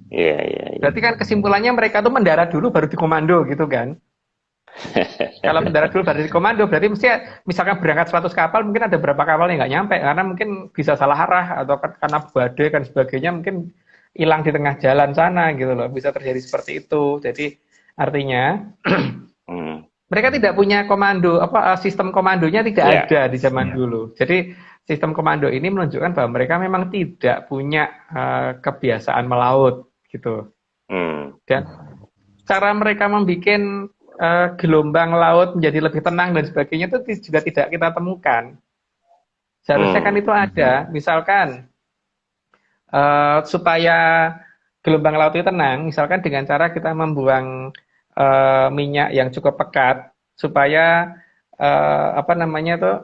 iya, iya, iya. Berarti kan kesimpulannya mereka tuh mendarat dulu baru dikomando gitu kan? Kalau mendarat dulu baru dikomando, berarti mesti misalkan berangkat 100 kapal, mungkin ada berapa kapal yang nggak nyampe, karena mungkin bisa salah arah, atau karena badai dan sebagainya, mungkin hilang di tengah jalan sana gitu loh, bisa terjadi seperti itu. Jadi artinya Hmm. mereka tidak punya komando, sistem komandonya tidak Ya. ada di zaman dulu. Jadi sistem komando ini menunjukkan bahwa mereka memang tidak punya kebiasaan melaut gitu. Hmm. Dan cara mereka membuat gelombang laut menjadi lebih tenang dan sebagainya itu juga tidak kita temukan. Seharusnya kan Hmm. itu ada, misalkan supaya gelombang laut itu tenang, misalkan dengan cara kita membuang minyak yang cukup pekat, supaya apa namanya tuh,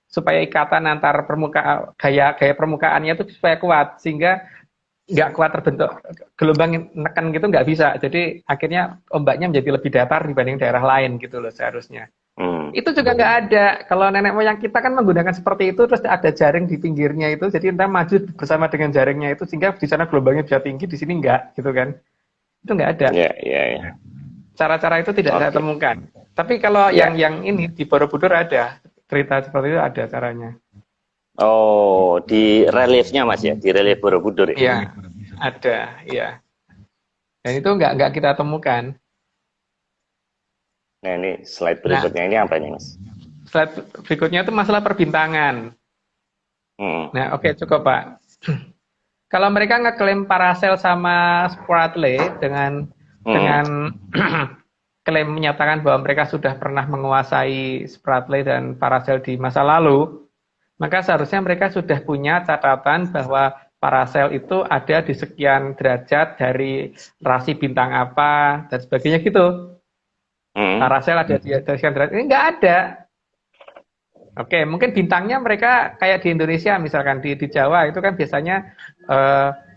supaya ikatan antar gaya permukaannya itu supaya kuat, sehingga nggak kuat terbentuk gelombang neken gitu, nggak bisa. Jadi akhirnya ombaknya menjadi lebih datar dibanding daerah lain gitu loh seharusnya. Hmm. Itu juga nggak ada. Kalau nenek moyang kita kan menggunakan seperti itu, terus ada jaring di pinggirnya itu, jadi kita maju bersama dengan jaringnya itu, sehingga di sana gelombangnya bisa tinggi, di sini nggak, gitu kan? Itu nggak ada. Ya, ya, ya. Cara-cara itu tidak saya Oke. temukan. Tapi kalau Ya. yang ini di Borobudur ada cerita seperti itu, ada caranya. Oh, di reliefnya Mas ya, di relief Borobudur ya. Iya, ada, iya. Dan itu nggak kita temukan. Nah, ini slide Nah, berikutnya ini apa ini Mas? slide berikutnya itu masalah perbintangan. Hmm. Nah, oke, cukup Pak. Kalau mereka ngeklaim Paracel sama Spratly dengan Hmm. klaim menyatakan bahwa mereka sudah pernah menguasai Spratly dan Paracel di masa lalu, maka seharusnya mereka sudah punya catatan bahwa Paracel itu ada di sekian derajat dari rasi bintang apa dan sebagainya gitu. Hmm. Paracel ada di sekian derajat, ini nggak ada. Oke, mungkin bintangnya mereka kayak di Indonesia, misalkan di Jawa itu kan biasanya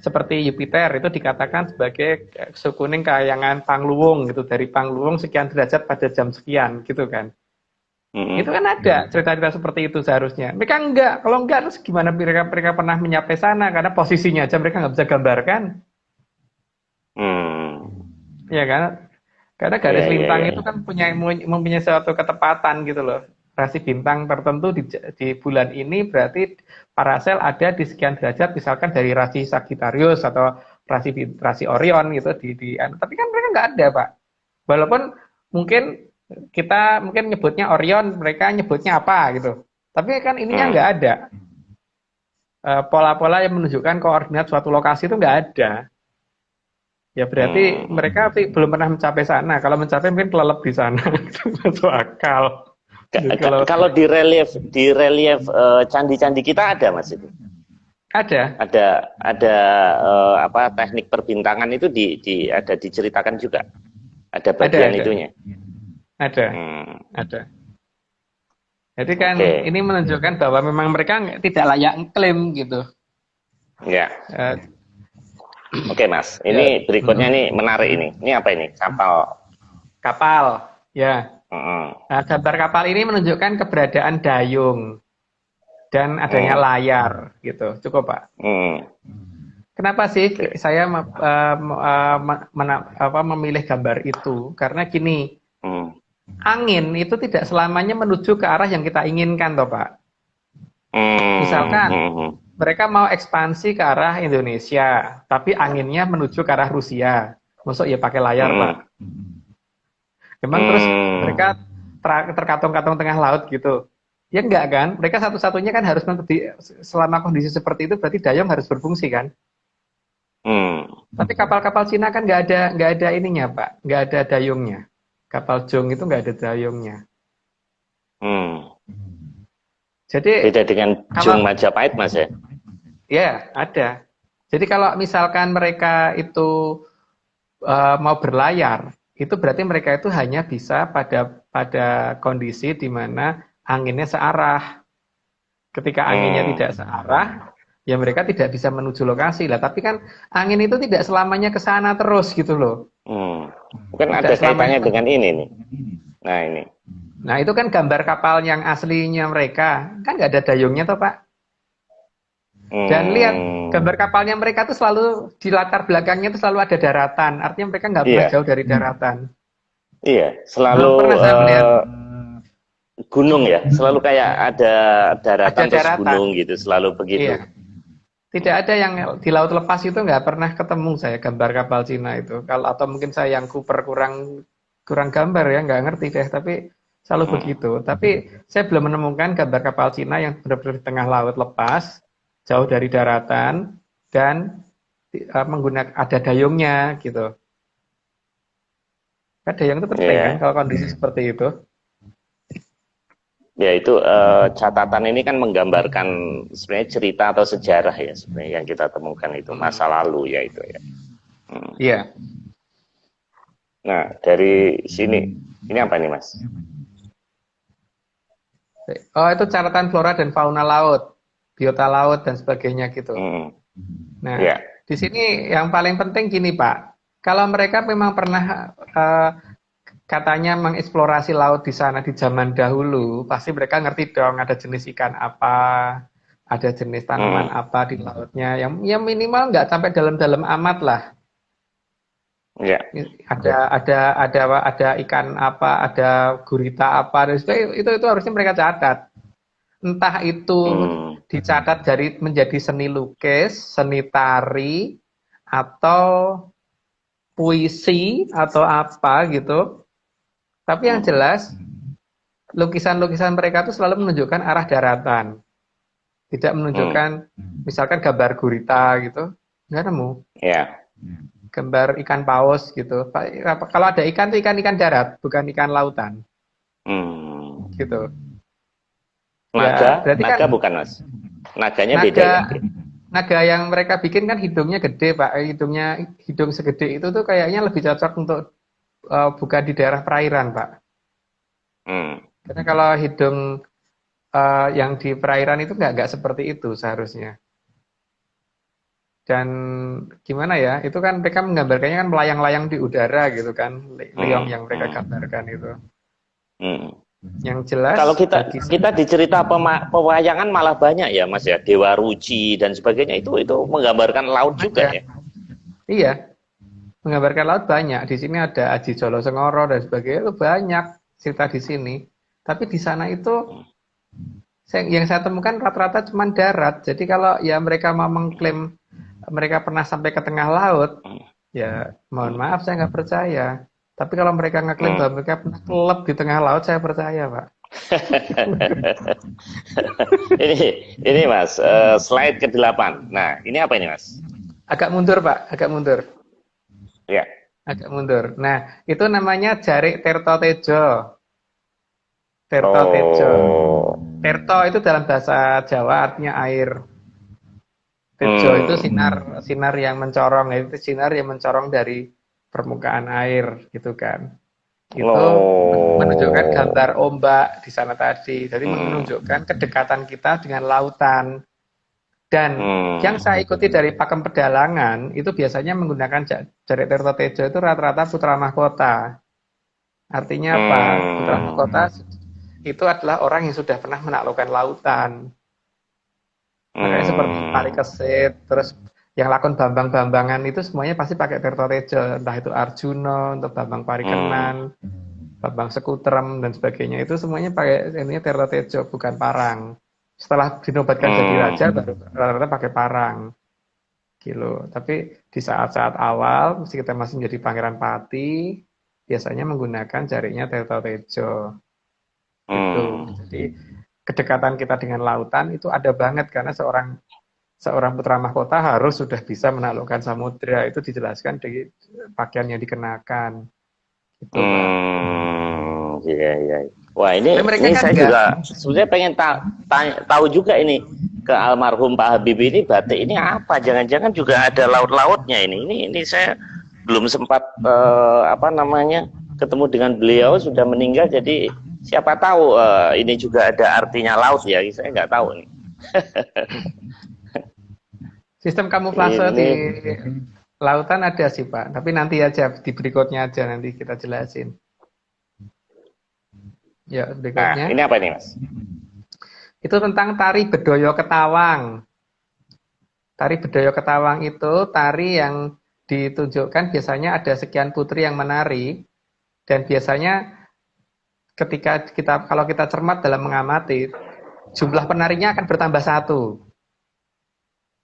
seperti Jupiter itu dikatakan sebagai sukuning kayangan Pangluwung gitu, dari Pangluwung sekian derajat pada jam sekian gitu kan. Hmm. Itu kan ada cerita-cerita seperti itu seharusnya. Mereka enggak, kalau enggak terus gimana mereka pernah menyapai sana, karena posisinya aja mereka nggak bisa gambarkan, Hmm. ya kan? Karena garis Ya, ya, lintang ya. itu kan mempunyai suatu ketepatan gitu loh. Rasi bintang tertentu di bulan ini berarti Paracel ada di sekian derajat, misalkan dari rasi Sagittarius atau rasi Orion gitu tapi kan mereka nggak ada Pak. Walaupun mungkin kita nyebutnya Orion, mereka nyebutnya apa gitu. Tapi kan ininya Hmm. nggak ada. Pola-pola yang menunjukkan koordinat suatu lokasi itu nggak ada. Ya berarti Hmm. mereka belum pernah mencapai sana. Kalau mencapai mungkin kelelep di sana. Itu masuk akal. Jadi kalau Kalau di relief candi-candi kita ada Mas itu. ada, Ada apa teknik perbintangan itu ada diceritakan juga. Ada bagian ada, itunya. ada, Hmm. ada. Jadi kan Oke. ini menunjukkan bahwa memang mereka tidak layak klaim gitu. Ya. Eh, Oke Mas. ya, Ini berikutnya nih menarik ini. Ini apa ini? Kapal. kapal, ya. Hmm. Nah, gambar kapal ini menunjukkan keberadaan dayung dan adanya Hmm. layar gitu. Cukup Pak. Hmm. Kenapa sih Oke. saya memilih gambar itu? Karena gini, Hmm. angin itu tidak selamanya menuju ke arah yang kita inginkan, toh Pak. Hmm. Misalkan Hmm. mereka mau ekspansi ke arah Indonesia, tapi anginnya menuju ke arah Rusia. Masuk ya pakai layar, Hmm. Pak. Memang terus Hmm. mereka terkatung-katung tengah laut gitu. Ya enggak kan? Mereka satu-satunya kan harus selama kondisi seperti itu berarti dayung harus berfungsi kan? Hmm. Tapi kapal-kapal Cina kan nggak ada ininya Pak, nggak ada dayungnya. Kapal Jong itu nggak ada dayungnya. Hmm. Jadi Beda dengan Jung kalau Majapahit, Mas ya? ya ada. Jadi kalau misalkan mereka itu mau berlayar, itu berarti mereka itu hanya bisa pada kondisi di mana anginnya searah. Ketika anginnya Hmm. tidak searah, ya mereka tidak bisa menuju lokasi lah. Tapi kan angin itu tidak selamanya ke sana terus gitu loh. Hmm. Mungkin Tidak ada selamanya. kaitannya dengan ini nih. Nah ini. Nah itu kan gambar kapal yang aslinya mereka. Kan nggak ada dayungnya toh Pak. Dan lihat Hmm. gambar kapalnya mereka tuh selalu di latar belakangnya itu selalu ada daratan. Artinya mereka nggak pernah Iya, jauh dari daratan. iya. Selalu Belum pernah saya melihat gunung ya. Selalu kayak ada ada daratan terus daratan. gunung gitu. Selalu begitu. Iya. Tidak ada yang di laut lepas itu nggak pernah ketemu saya gambar kapal Cina itu. Kalau atau mungkin saya yang Cooper kurang kurang gambar ya nggak ngerti deh. Tapi selalu Hmm. begitu. Tapi saya belum menemukan gambar kapal Cina yang benar-benar di tengah laut lepas, jauh dari daratan dan menggunakan ada dayungnya gitu. Kan dayung itu penting kan Iya. kalau kondisi seperti itu. Ya itu catatan ini kan menggambarkan sebenarnya cerita atau sejarah ya sebenarnya yang kita temukan itu masa lalu ya itu ya. Hmm. Iya. Nah dari sini ini apa nih Mas? Oh itu catatan flora dan fauna laut, biota laut dan sebagainya gitu. Hmm. Nah, Ya. di sini yang paling penting gini, Pak. Kalau mereka memang pernah katanya mengeksplorasi laut di sana di zaman dahulu, pasti mereka ngerti dong ada jenis ikan apa, ada jenis tanaman Hmm. apa di lautnya. Yang minimal nggak sampai dalam-dalam amat lah. Ya. Ada ikan apa, ada gurita apa, dan sebagainya. Itu harusnya mereka catat. Entah itu Hmm. dicatat dari menjadi seni lukis, seni tari, atau puisi atau apa gitu. Tapi yang Hmm. jelas lukisan-lukisan mereka itu selalu menunjukkan arah daratan, tidak Hmm. menunjukkan misalkan gambar gurita gitu, nggak nemu. Ya. Gambar ikan paus gitu. Kalau ada ikan itu ikan-ikan darat, bukan ikan lautan Hmm. gitu. Naga, Ya berarti kan naga bukan Mas. Naganya beda ya. naga naga yang mereka bikin kan hidungnya gede Pak. Hidung segede itu tuh kayaknya lebih cocok untuk bukan di daerah perairan Pak. Hmm. Karena kalau hidung yang di perairan itu nggak seperti itu seharusnya. Dan gimana ya, itu kan mereka menggambarkannya kan melayang-layang di udara gitu kan, leong Hmm. yang mereka Hmm. gambarkan itu. Hmm. Yang jelas Kalau kita bagi kita saya, di cerita pewayangan malah banyak ya Mas ya, Dewa Ruci dan sebagainya itu menggambarkan laut juga ada. ya. Iya, menggambarkan laut banyak. Di sini ada Aji Jolo Sengoro dan sebagainya itu banyak cerita di sini. Tapi di sana itu Hmm. yang saya temukan rata-rata cuma darat. Jadi kalau ya mereka mau mengklaim mereka pernah sampai ke tengah laut, Hmm. ya mohon Hmm. maaf saya nggak percaya. Tapi kalau mereka ngeklaim Hmm. bahwa mereka pernah kelep di tengah laut, saya percaya, Pak. ini Mas, slide ke-8. Nah, ini apa ini Mas? Agak mundur, Pak, agak mundur. Ya. Agak mundur. Nah, itu namanya Jarik Tirto Tejo. Tirto Tejo. Oh. Tirto itu dalam bahasa Jawa artinya air. Tejo itu Hmm. sinar sinar yang mencorong, itu sinar yang mencorong dari permukaan air gitu kan. Itu menunjukkan Oh. gambar ombak di sana tadi. Jadi Hmm. menunjukkan kedekatan kita dengan lautan. Dan yang Hmm. saya ikuti dari pakem pedalangan itu biasanya menggunakan Jarik Tirto Tejo itu rata-rata putra mahkota. Artinya apa? Putra Hmm. mahkota itu adalah orang yang sudah pernah menaklukkan lautan. Makanya seperti Hmm. Parikesit, terus yang lakon Bambang-Bambangan itu semuanya pasti pakai Tirtorejo, entah itu Arjuna, untuk Bambang Hmm. Parikenan, Bambang Sekutrem dan sebagainya itu semuanya pakai ininya Tirtorejo, bukan parang. Setelah dinobatkan jadi Hmm. raja baru rata-rata pakai parang. Gitu. Tapi di saat-saat awal, mesti kita masih menjadi Pangeran Pati, biasanya menggunakan jarinya Tirtorejo. Gitu. Hmm. Jadi kedekatan kita dengan lautan itu ada banget karena seorang seorang putra mahkota harus sudah bisa menaklukkan samudera itu dijelaskan di pakaian yang dikenakan Itu Pak. Iya, iya. Wah, Tapi mereka ini kan saya enggak. juga sebenarnya pengen tahu juga ini ke almarhum Pak Habibie ini batik ini apa? Jangan-jangan juga ada laut-lautnya ini. Ini saya belum sempat apa namanya ketemu dengan beliau, sudah meninggal, jadi siapa tahu ini juga ada artinya laut ya. Saya nggak tahu nih. Sistem kamuflase Ini di lautan ada sih Pak, tapi nanti aja di berikutnya aja nanti kita jelasin. Ya, nah, berikutnya. ini apa nih, Mas? Itu tentang tari Bedoyo Ketawang. Tari Bedoyo Ketawang itu tari yang ditunjukkan biasanya ada sekian putri yang menari, dan biasanya ketika kalau kita cermat dalam mengamati, jumlah penarinya akan bertambah satu.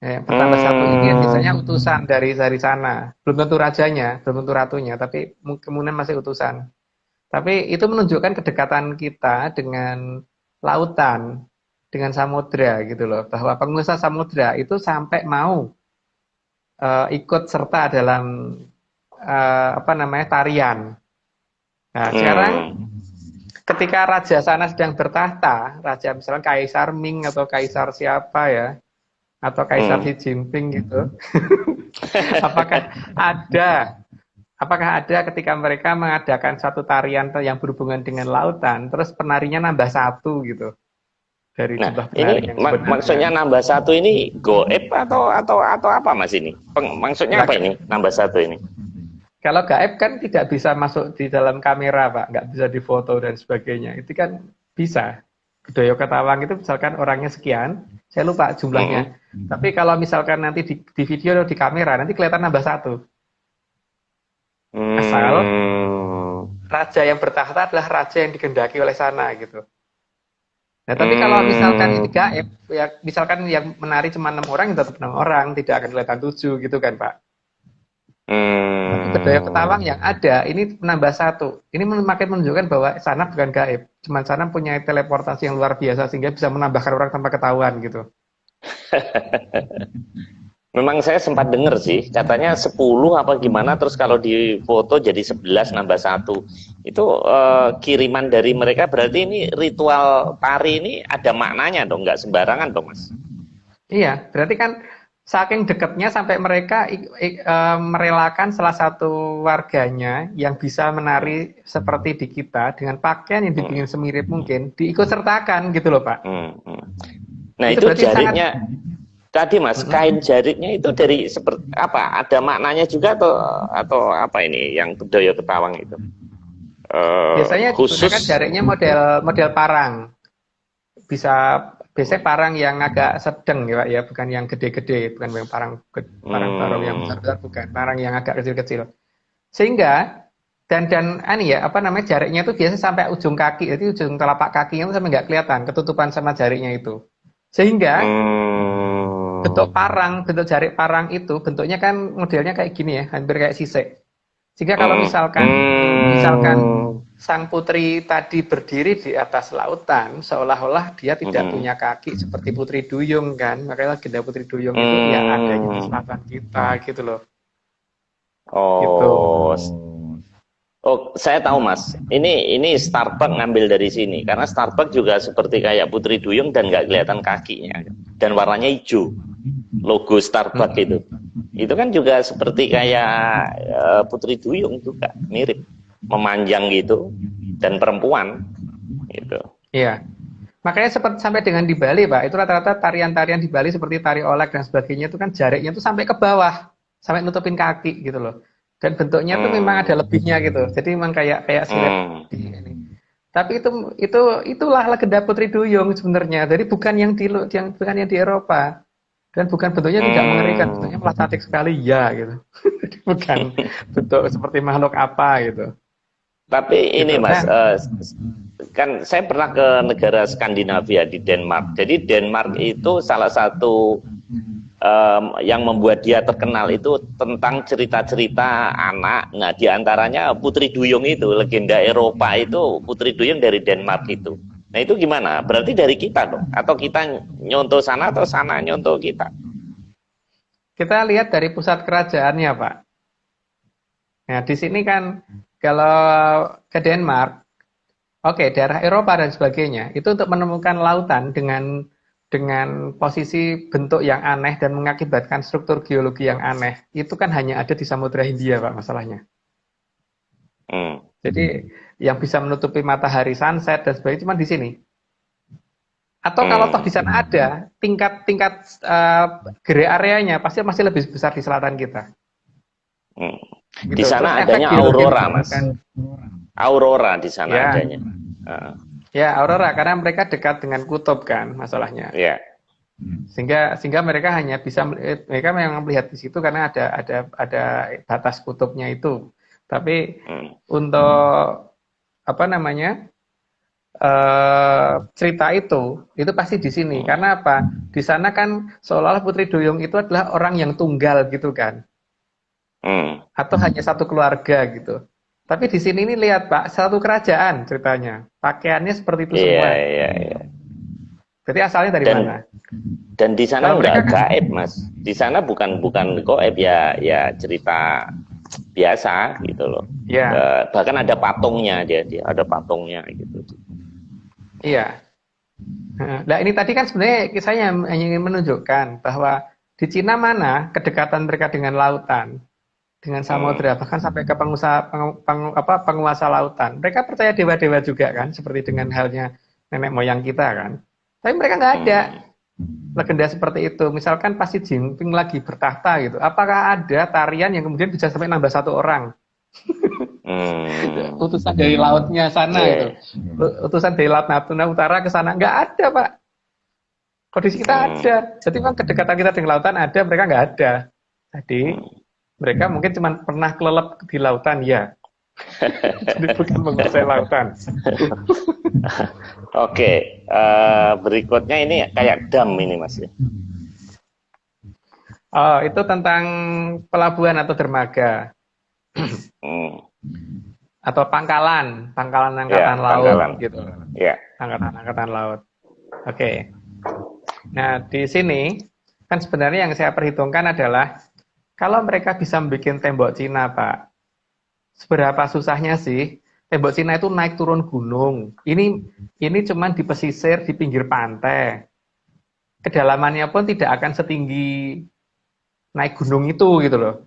Bertambah satu ini biasanya utusan dari sana. Belum tentu rajanya, belum tentu ratunya, tapi kemudian masih utusan. Tapi itu menunjukkan kedekatan kita dengan lautan, dengan samudra gitu loh. Bahwa pengusaha samudra itu sampai mau ikut serta dalam apa namanya tarian. Nah, sekarang ketika raja sana sedang bertahta, raja misalnya Kaisar Ming atau Kaisar siapa ya, atau Kaisar Xi Jinping gitu. Apakah ada ketika mereka mengadakan satu tarian yang berhubungan dengan lautan, terus penarinya nambah satu gitu dari Nah, jumlah penari ini yang sebenarnya? maksudnya nambah satu ini goib atau apa, Mas ini? Maksudnya apa ini nambah satu ini? Kalau gaib kan tidak bisa masuk di dalam kamera Pak, nggak bisa difoto dan sebagainya. Itu kan bisa. Bedoyo Ketawang itu misalkan orangnya sekian, saya lupa jumlahnya. Tapi kalau misalkan nanti di video atau di kamera, nanti kelihatan nambah satu. Asal raja yang bertahta adalah raja yang dikehendaki oleh sana gitu. Nah, tapi kalau misalkan ini gaib, ya misalkan yang menari cuma 6 orang, ya tetap 6 orang, tidak akan kelihatan 7 gitu kan Pak. Tapi Bedoyo Ketawang yang ada ini menambah satu. Ini makin menunjukkan bahwa sana bukan gaib, cuma sana punya teleportasi yang luar biasa sehingga bisa menambahkan orang tanpa ketahuan gitu. Memang saya sempat dengar sih, katanya 10 apa gimana, terus kalau di foto jadi 11 nambah satu. Itu kiriman dari mereka, berarti ini ritual tari ini ada maknanya dong, nggak sembarangan dong, Mas? Iya, berarti kan saking dekatnya sampai mereka merelakan salah satu warganya yang bisa menari seperti di kita dengan pakaian yang dibikin semirip mungkin diikut sertakan gitu loh Pak. Nah itu jaritnya tadi Mas, kain jaritnya itu dari seperti apa? Ada maknanya juga atau apa ini yang Bedoyo Ketawang itu? Biasanya khusus jaritnya model parang. Biasanya parang yang agak sedang ya Pak ya, bukan yang gede-gede, bukan yang parang barong yang besar-besar, bukan, parang yang agak kecil-kecil. Sehingga dan ya apa namanya jaritnya itu biasa sampai ujung kaki, jadi ujung telapak kakinya itu sampai nggak kelihatan, ketutupan sama jaritnya itu. Sehingga bentuk jarik parang itu bentuknya kan modelnya kayak gini ya, hampir kayak sisik. Sehingga kalau misalkan sang putri tadi berdiri di atas lautan, seolah-olah dia tidak punya kaki seperti Putri Duyung kan. Makanya legenda Putri Duyung itu ya adanya di selatan kita gitu loh. Gitu. Oh, saya tahu Mas. Ini Starbucks ngambil dari sini karena Starbucks juga seperti kayak Putri Duyung dan nggak kelihatan kakinya dan warnanya hijau. Logo Starbucks itu kan juga seperti kayak Putri Duyung juga mirip, memanjang gitu dan perempuan gitu. Iya. Makanya seperti sampai dengan di Bali Pak, itu rata-rata tarian-tarian di Bali seperti tari olek dan sebagainya itu kan jariknya itu sampai ke bawah, sampai nutupin kaki gitu loh. Dan bentuknya tuh memang ada lebihnya gitu. Jadi memang kayak silet di ini. Tapi itulah legenda Putri Duyung sebenarnya. Jadi bukan yang di Eropa. Dan bukan bentuknya tidak mengerikan, bentuknya malah cantik sekali ya gitu. Jadi bukan bentuk seperti makhluk apa gitu. Tapi ini gitu. Mas, kan saya pernah ke negara Skandinavia di Denmark. Jadi Denmark itu salah satu yang membuat dia terkenal itu tentang cerita-cerita anak. Nah, diantaranya Putri Duyung itu, legenda Eropa itu Putri Duyung dari Denmark itu. Nah, itu gimana? Berarti dari kita dong? Atau kita nyontoh sana atau sana nyontoh kita? Kita lihat dari pusat kerajaannya, Pak. Nah, di sini kan kalau ke Denmark, oke, daerah Eropa dan sebagainya, itu untuk menemukan lautan dengan posisi bentuk yang aneh dan mengakibatkan struktur geologi yang aneh, itu kan hanya ada di Samudra Hindia, Pak, masalahnya. Hmm. Jadi yang bisa menutupi matahari sunset dan sebagainya cuma di sini. Atau kalau toh Hmm. di sana ada, tingkat gray areanya pasti masih lebih besar di selatan kita. Hmm. Di Gitu. Terus sana efek adanya geologi yang aurora, Mas. ditemukan. Aurora di sana Ya, adanya. Ah, ya aurora karena mereka dekat dengan kutub kan masalahnya. ya. Sehingga mereka hanya bisa mereka memang melihat di situ karena ada batas kutubnya itu. Tapi Hmm. untuk apa namanya cerita itu pasti di sini Hmm. karena apa? Di sana kan seolah-olah Putri Duyung itu adalah orang yang tunggal gitu kan, Hmm. atau hanya satu keluarga gitu. Tapi di sini ini lihat Pak, satu kerajaan ceritanya, pakaiannya seperti itu Iya, semua. iya, iya. Jadi asalnya dari Dan mana? dan di sana Kalau mereka nggak kan, gaib, Mas. Di sana bukan gaib, ya cerita biasa gitu loh. ya, Bahkan ada patungnya, dia ada patungnya gitu. iya. Nah ini tadi kan sebenarnya saya hanya ingin menunjukkan bahwa di Cina mana kedekatan mereka dengan lautan, dengan Hmm. samudra, bahkan sampai ke penguasa lautan. Mereka percaya dewa-dewa juga kan, seperti dengan halnya nenek moyang kita kan. Tapi mereka nggak ada Hmm. legenda seperti itu. Misalkan pas Xi Jinping lagi bertahta gitu, apakah ada tarian yang kemudian bisa sampai nambah satu orang? Hmm. Utusan dari lautnya sana gitu. Iya. Utusan dari Laut Natuna Utara ke sana. Nggak ada, Pak. Kondisi kita Hmm. ada. Jadi memang kedekatan kita dengan lautan ada, mereka nggak ada. Jadi Hmm. mereka mungkin cuma pernah kelelep di lautan, ya. Jadi bukan menguasai lautan. Oke, berikutnya ini kayak dam ini, Mas. Oh, itu tentang pelabuhan atau dermaga Hmm. atau pangkalan, pangkalan angkatan Ya, laut Pangkalan. gitu. Ya. Angkatan laut. Oke. Nah, di sini kan sebenarnya yang saya perhitungkan adalah kalau mereka bisa membuat tembok Cina, Pak, seberapa susahnya sih tembok Cina itu naik turun gunung. Ini cuman di pesisir, di pinggir pantai. Kedalamannya pun tidak akan setinggi naik gunung itu gitu loh.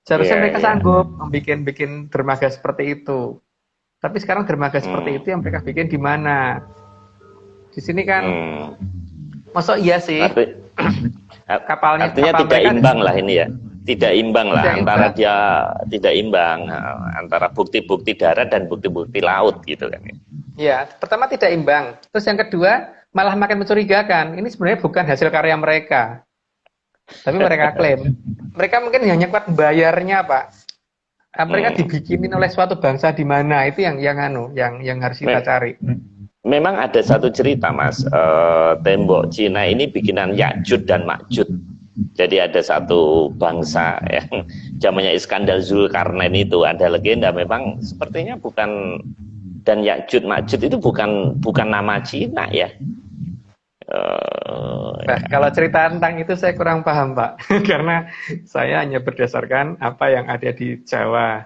Seharusnya Iya, mereka iya. sanggup bikin dermaga seperti itu. Tapi sekarang dermaga seperti Hmm. itu yang mereka bikin di mana? Di sini kan, Hmm. masuk iya sih Arti, artinya kapal tidak mereka imbang lah ini ya. Tidak imbang lah tidak antara imbang. dia tidak imbang antara bukti-bukti darat dan bukti-bukti laut gitu kan. Ya, pertama tidak imbang. Terus yang kedua malah makin mencurigakan. Ini sebenarnya bukan hasil karya mereka, tapi mereka klaim. Mereka mungkin hanya kuat bayarnya, Pak. Mereka Hmm. dibikinin oleh suatu bangsa di mana itu yang harus kita Mem- cari. Memang ada satu cerita, Mas. Tembok Cina ini bikinan Ya'jud dan Ma'jud. Jadi ada satu bangsa yang zamannya Iskandar Zulkarnain itu ada legenda memang sepertinya bukan, dan Ya'jud Ma'jud itu bukan nama Cina ya. Nah, kalau cerita tentang itu saya kurang paham, Pak. Karena saya hanya berdasarkan apa yang ada di Jawa.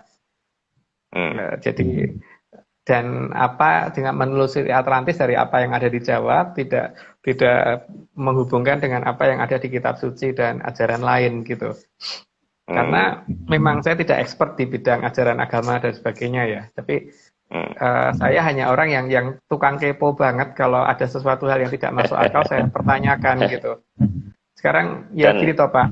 Hmm. Jadi dan apa dengan menelusuri Atlantis dari apa yang ada di Jawa tidak menghubungkan dengan apa yang ada di kitab suci dan ajaran lain gitu. Hmm. Karena memang saya tidak expert di bidang ajaran agama dan sebagainya ya. Tapi Hmm. saya hanya orang yang tukang kepo banget kalau ada sesuatu hal yang tidak masuk akal saya pertanyakan gitu. Sekarang ya gini Dan toh Pak,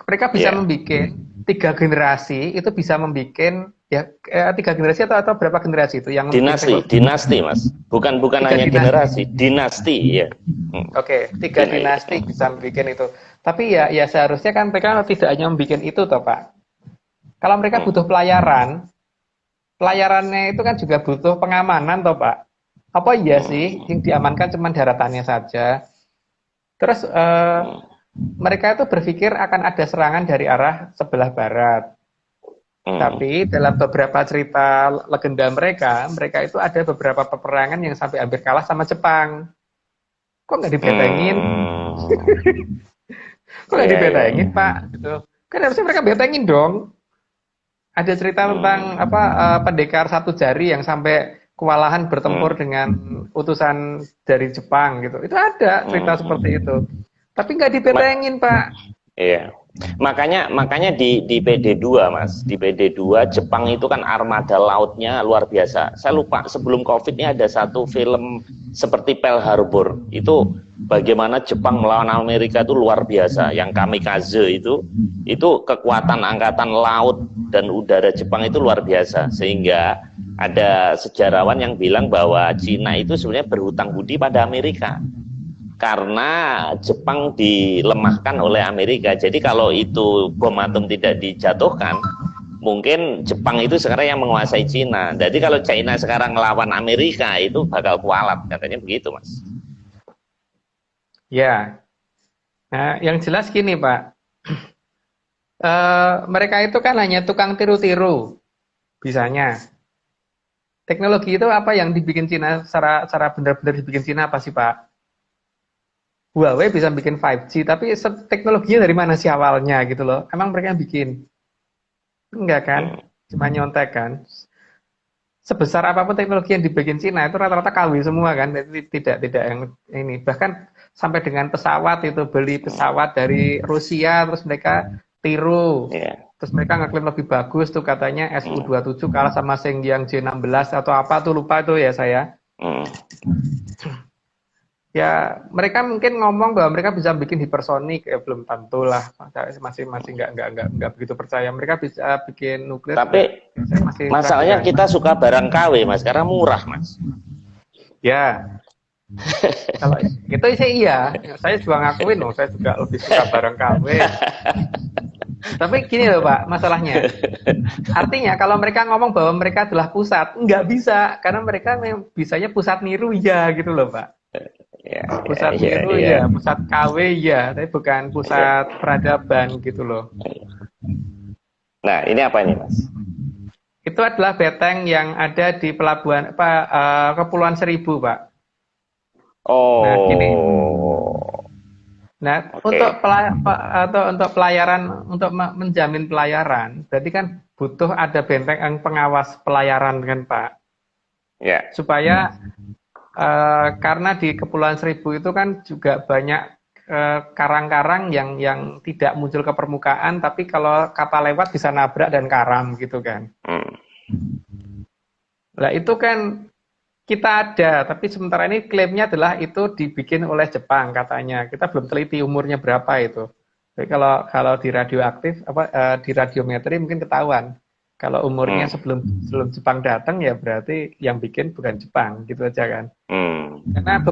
mereka bisa ya, membuat 3 generasi itu bisa membuat ya 3 generasi atau berapa generasi itu yang membuat tembok dinasti Mas, bukan tiga hanya dinasti. generasi, dinasti ya. Hmm. Oke, 3 dinasti bisa membuat itu. Tapi ya seharusnya kan mereka tidak hanya membuat itu toh Pak. Kalau mereka Hmm. butuh pelayarannya itu kan juga butuh pengamanan toh Pak. Apa iya sih Hmm. yang diamankan cuma daratannya saja? Terus Hmm. mereka itu berpikir akan ada serangan dari arah sebelah barat. Hmm. Tapi dalam beberapa cerita legenda mereka itu ada beberapa peperangan yang sampai hampir kalah sama Jepang. Kok nggak dibetengin? Hmm. Kok nggak Ya, ya, dibetengin, ya. Pak? Gitu. Kan harusnya mereka betengin dong. Ada cerita tentang apa pendekar satu jari yang sampai kewalahan bertempur dengan utusan dari Jepang gitu. Itu ada cerita seperti itu. Tapi nggak dibetengin, Pak. Iya. Makanya di PD2 Mas, di PD2 Jepang itu kan armada lautnya luar biasa. Saya lupa sebelum Covid ini ada satu film seperti Pearl Harbor. Itu bagaimana Jepang melawan Amerika itu luar biasa. Yang kamikaze itu kekuatan angkatan laut dan udara Jepang itu luar biasa. Sehingga ada sejarawan yang bilang bahwa Cina itu sebenarnya berhutang budi pada Amerika. Karena Jepang dilemahkan oleh Amerika. Jadi kalau itu bom atom tidak dijatuhkan, mungkin Jepang itu sekarang yang menguasai Cina. Jadi kalau China sekarang melawan Amerika itu bakal kualat, katanya begitu, Mas. Ya, nah, yang jelas gini, Pak. Mereka itu kan hanya tukang tiru-tiru, bisanya. Teknologi itu apa yang dibikin Cina, secara benar-benar dibikin Cina apa sih, Pak? Huawei bisa bikin 5G, tapi teknologinya dari mana sih awalnya gitu loh? Emang mereka yang bikin? Enggak kan? Cuma nyontek kan? Sebesar apapun teknologi yang dibikin Cina itu rata-rata KW semua kan? Tidak yang ini. Bahkan sampai dengan pesawat itu, beli pesawat dari Rusia terus mereka tiru. Terus mereka ngeklaim lebih bagus tuh katanya Su-27 kalah sama Shenyang J16 atau apa tuh lupa tuh ya saya. Ya mereka mungkin ngomong bahwa mereka bisa bikin hipersonik, belum tentu lah, masih nggak begitu percaya. Mereka bisa bikin nuklir. Tapi masalahnya kita suka barang KW, Mas, karena murah, Mas. Ya, kalau itu sih iya, saya juga ngakuin loh, saya juga lebih suka barang KW. Tapi gini loh Pak, masalahnya. Artinya kalau mereka ngomong bahwa mereka adalah pusat, nggak bisa, karena mereka bisanya pusat niru ya gitu loh Pak. Pusat niru ya, pusat KW ya, tapi bukan pusat peradaban gitu loh. Nah, ini apa ini, Mas? Itu adalah beteng yang ada di pelabuhan Kepulauan Seribu, Pak. Oh. Nah, gini. Nah, untuk pelayaran, untuk menjamin pelayaran, berarti kan butuh ada benteng yang pengawas pelayaran kan, Pak? Ya. Supaya karena di Kepulauan Seribu itu kan juga banyak karang-karang yang tidak muncul ke permukaan, tapi kalau kapal lewat bisa nabrak dan karam gitu kan. Nah itu kan kita ada, tapi sementara ini klaimnya adalah itu dibikin oleh Jepang katanya. Kita belum teliti umurnya berapa itu. Jadi kalau di radioaktif di radiometri mungkin ketahuan. Kalau umurnya sebelum Jepang datang ya berarti yang bikin bukan Jepang gitu aja kan. Karena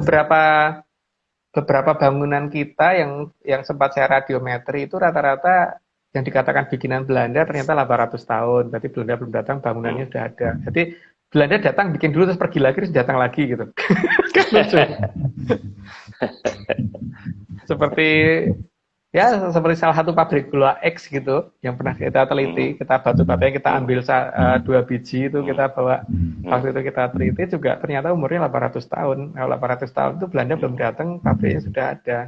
beberapa bangunan kita yang sempat saya radiometri itu rata-rata yang dikatakan bikinan Belanda ternyata 800 tahun. Berarti Belanda belum datang, bangunannya sudah ada. Jadi Belanda datang bikin dulu terus pergi lagi terus datang lagi gitu. Kan lucu. Seperti salah satu pabrik gula X gitu yang pernah kita teliti, kita batu-batunya kita ambil 2 biji itu kita bawa waktu itu kita teliti juga ternyata umurnya 800 tahun. Kalau 800 tahun itu Belanda belum datang, pabriknya sudah ada.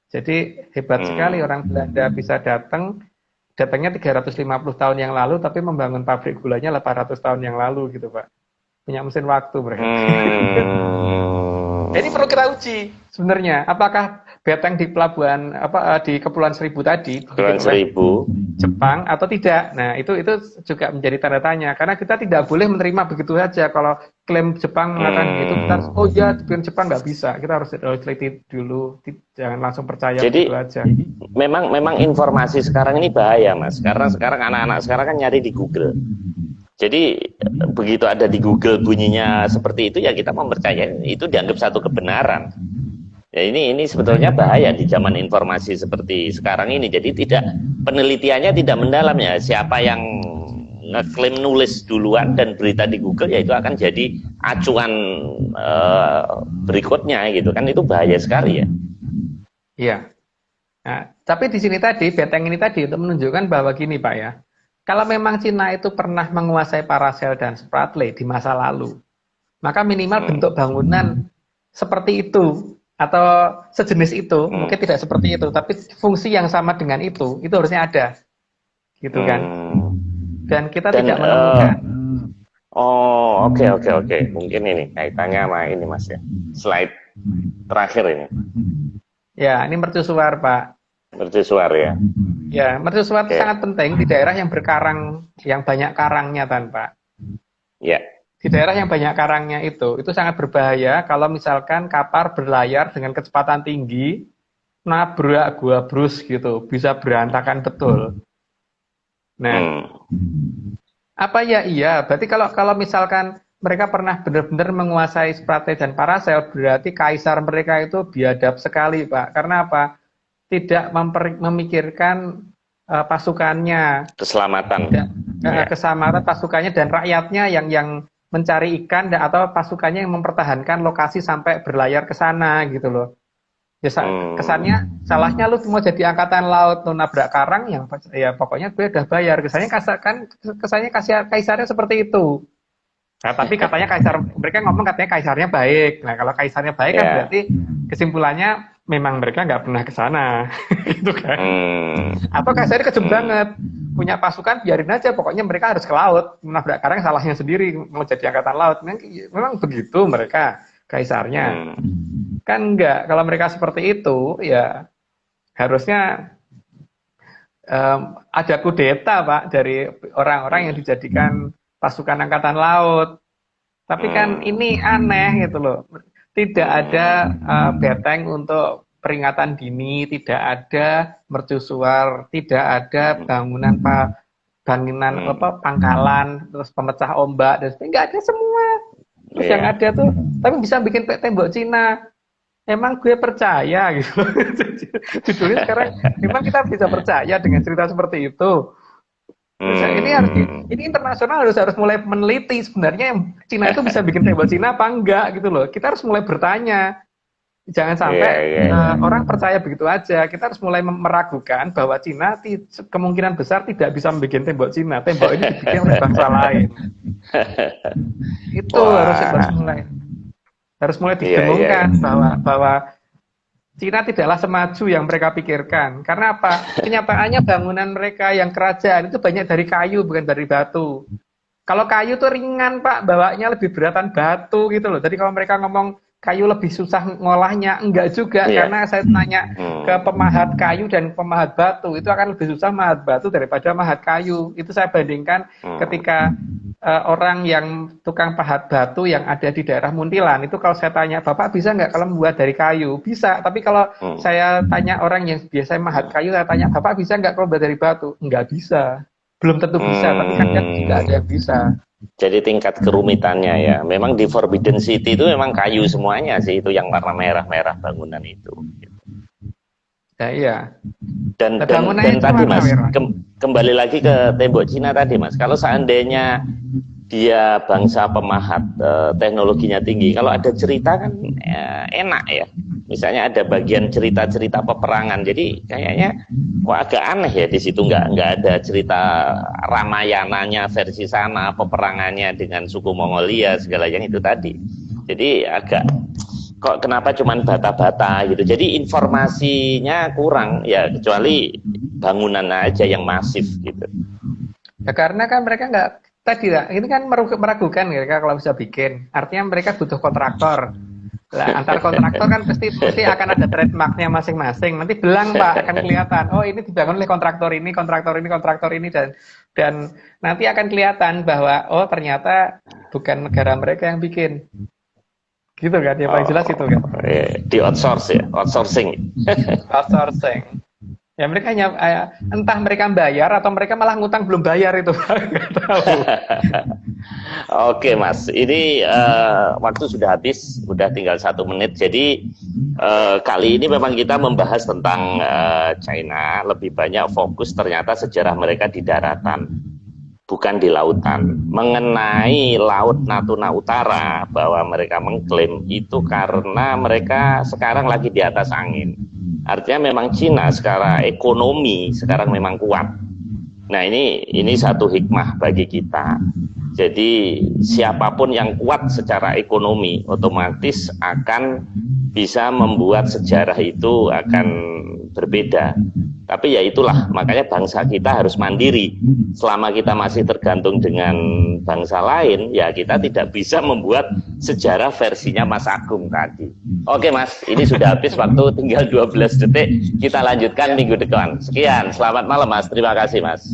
Jadi hebat sekali orang Belanda bisa datangnya 350 tahun yang lalu tapi membangun pabrik gulanya 800 tahun yang lalu gitu, Pak. Punya mesin waktu mereka. Ini perlu kita uji sebenarnya. Apakah beteng di pelabuhan di Kepulauan Seribu tadi Kepulauan Seribu Jepang atau tidak? Nah, itu juga menjadi tanda tanya karena kita tidak boleh menerima begitu saja kalau klaim Jepang mengatakan itu kita harus bikin Jepang nggak bisa. Kita harus teliti dulu, jangan langsung percaya begitu aja. Memang informasi sekarang ini bahaya, Mas. Karena sekarang anak-anak sekarang kan nyari di Google. Jadi begitu ada di Google bunyinya seperti itu ya kita mempercayai itu dianggap satu kebenaran. Ya ini sebetulnya bahaya di zaman informasi seperti sekarang ini. Jadi penelitiannya tidak mendalam ya. Siapa yang ngeklaim nulis duluan dan berita di Google ya itu akan jadi acuan berikutnya gitu kan, itu bahaya sekali ya. Iya. Nah, tapi di sini tadi beteng ini tadi untuk menunjukkan bahwa gini Pak ya. Kalau memang Cina itu pernah menguasai Paracel dan Spratly di masa lalu, maka minimal bentuk bangunan seperti itu atau sejenis itu, mungkin tidak seperti itu, tapi fungsi yang sama dengan itu harusnya ada, gitu kan? dan kita Dan tidak menemukan. oh, oke. Mungkin ini kaitannya sama ini Mas ya. Slide terakhir ini. Ya, ini mercusuar, Pak. Mercusuar ya. Ya, mercusuar itu Oke. sangat penting di daerah yang berkarang, yang banyak karangnya, Pak. Ya. Di daerah yang banyak karangnya itu sangat berbahaya kalau misalkan kapal berlayar dengan kecepatan tinggi, nabrak gua brus gitu, bisa berantakan betul. Nah, apa ya iya? Berarti kalau misalkan mereka pernah benar-benar menguasai Sprate dan Paracel, berarti kaisar mereka itu biadab sekali, Pak. Karena apa? Tidak memikirkan pasukannya, Keselamatan. tidak keselamatan pasukannya dan rakyatnya yang mencari ikan atau pasukannya yang mempertahankan lokasi sampai berlayar ke sana gitu loh. Ya, kesannya salahnya lu mau jadi angkatan laut lu nabrak karang yang ya pokoknya gue udah bayar. Kesannya kaisarnya seperti itu. Nah, tapi katanya mereka ngomong katanya kaisarnya baik. Nah, kalau kaisarnya baik kan berarti kesimpulannya memang mereka nggak pernah ke sana. Gitu kan. Atau kaisarnya kejam banget. Punya pasukan biarin aja, pokoknya mereka harus ke laut. Menabrak karang salahnya sendiri mau jadi angkatan laut. Memang begitu mereka kaisarnya. Kan enggak, kalau mereka seperti itu ya harusnya ada kudeta, Pak, dari orang-orang yang dijadikan pasukan angkatan laut. Tapi kan ini aneh gitu loh. Tidak ada beteng untuk peringatan dini, tidak ada mercusuar, tidak ada bangunan pangkalan, terus pemecah ombak dan sebagainya. Enggak ada semua. Terus yang ada tuh, tapi bisa bikin tembok Cina. Emang gue percaya gitu. Judulnya sekarang, memang kita bisa percaya dengan cerita seperti itu. Ini internasional harus mulai meneliti sebenarnya Cina itu bisa bikin tembok Cina apa enggak gitu loh. Kita harus mulai bertanya. Jangan sampai orang percaya begitu aja. Kita harus mulai meragukan bahwa Cina kemungkinan besar tidak bisa membuat tembok Cina. Tembok ini dibikin oleh bangsa lain. Itu harus mulai didengungkan bahwa Cina tidaklah semaju yang mereka pikirkan. Karena apa? Kenyataannya bangunan mereka yang kerajaan itu banyak dari kayu bukan dari batu. Kalau kayu tuh ringan, Pak, bawanya lebih beratan batu gitu loh. Jadi kalau mereka ngomong kayu lebih susah ngolahnya, enggak juga. Karena saya tanya ke pemahat kayu dan pemahat batu, itu akan lebih susah mahat batu daripada mahat kayu. Itu saya bandingkan ketika orang yang tukang pahat batu yang ada di daerah Muntilan, itu kalau saya tanya, Bapak bisa nggak kalau membuat dari kayu? Bisa, tapi kalau saya tanya orang yang biasa mahat kayu, saya tanya, Bapak bisa nggak kalau membuat dari batu? Nggak bisa. Belum tentu bisa, tapi kan juga ada yang bisa. Jadi tingkat kerumitannya ya, memang di Forbidden City itu memang kayu semuanya sih, itu yang warna merah-merah bangunan itu. Ya, iya. Dan tadi Mas, kembali lagi ke tembok Cina tadi Mas, kalau seandainya dia bangsa pemahat, teknologinya tinggi, kalau ada cerita kan enak ya. Misalnya ada bagian cerita-cerita peperangan, jadi kayaknya agak aneh ya di situ nggak ada cerita Ramayananya versi sana, peperangannya dengan suku Mongolia segala yang itu tadi. Jadi agak kok kenapa cuman bata-bata gitu. Jadi informasinya kurang ya, kecuali bangunan aja yang masif gitu. Ya karena kan mereka nggak tadi lah, ini kan meragukan mereka kalau bisa bikin. Artinya mereka butuh kontraktor. Lah, antar kontraktor kan pasti akan ada trademarknya masing-masing. Nanti belang, Pak, akan kelihatan. Oh, ini dibangun oleh kontraktor ini dan nanti akan kelihatan bahwa oh ternyata bukan negara mereka yang bikin. Gitu kan? Ya paling jelas itu kan. Di outsource ya, outsourcing. Outsourcing. Ya mereka hanya entah mereka bayar atau mereka malah ngutang belum bayar itu, Pak. Nggak tahu. Oke Mas, ini waktu sudah habis, sudah tinggal 1 menit. Jadi kali ini memang kita membahas tentang China, lebih banyak fokus ternyata sejarah mereka di daratan, bukan di lautan. Mengenai Laut Natuna Utara, bahwa mereka mengklaim itu karena mereka sekarang lagi di atas angin. Artinya memang Cina secara ekonomi sekarang memang kuat. Nah ini satu hikmah bagi kita. Jadi siapapun yang kuat secara ekonomi otomatis akan bisa membuat sejarah itu akan berbeda Tapi ya itulah, makanya bangsa kita harus mandiri. Selama kita masih tergantung dengan bangsa lain, ya kita tidak bisa membuat sejarah versinya Mas Agung tadi. Oke Mas, ini sudah habis waktu, tinggal 12 detik. Kita lanjutkan minggu depan. Sekian, selamat malam Mas. Terima kasih Mas.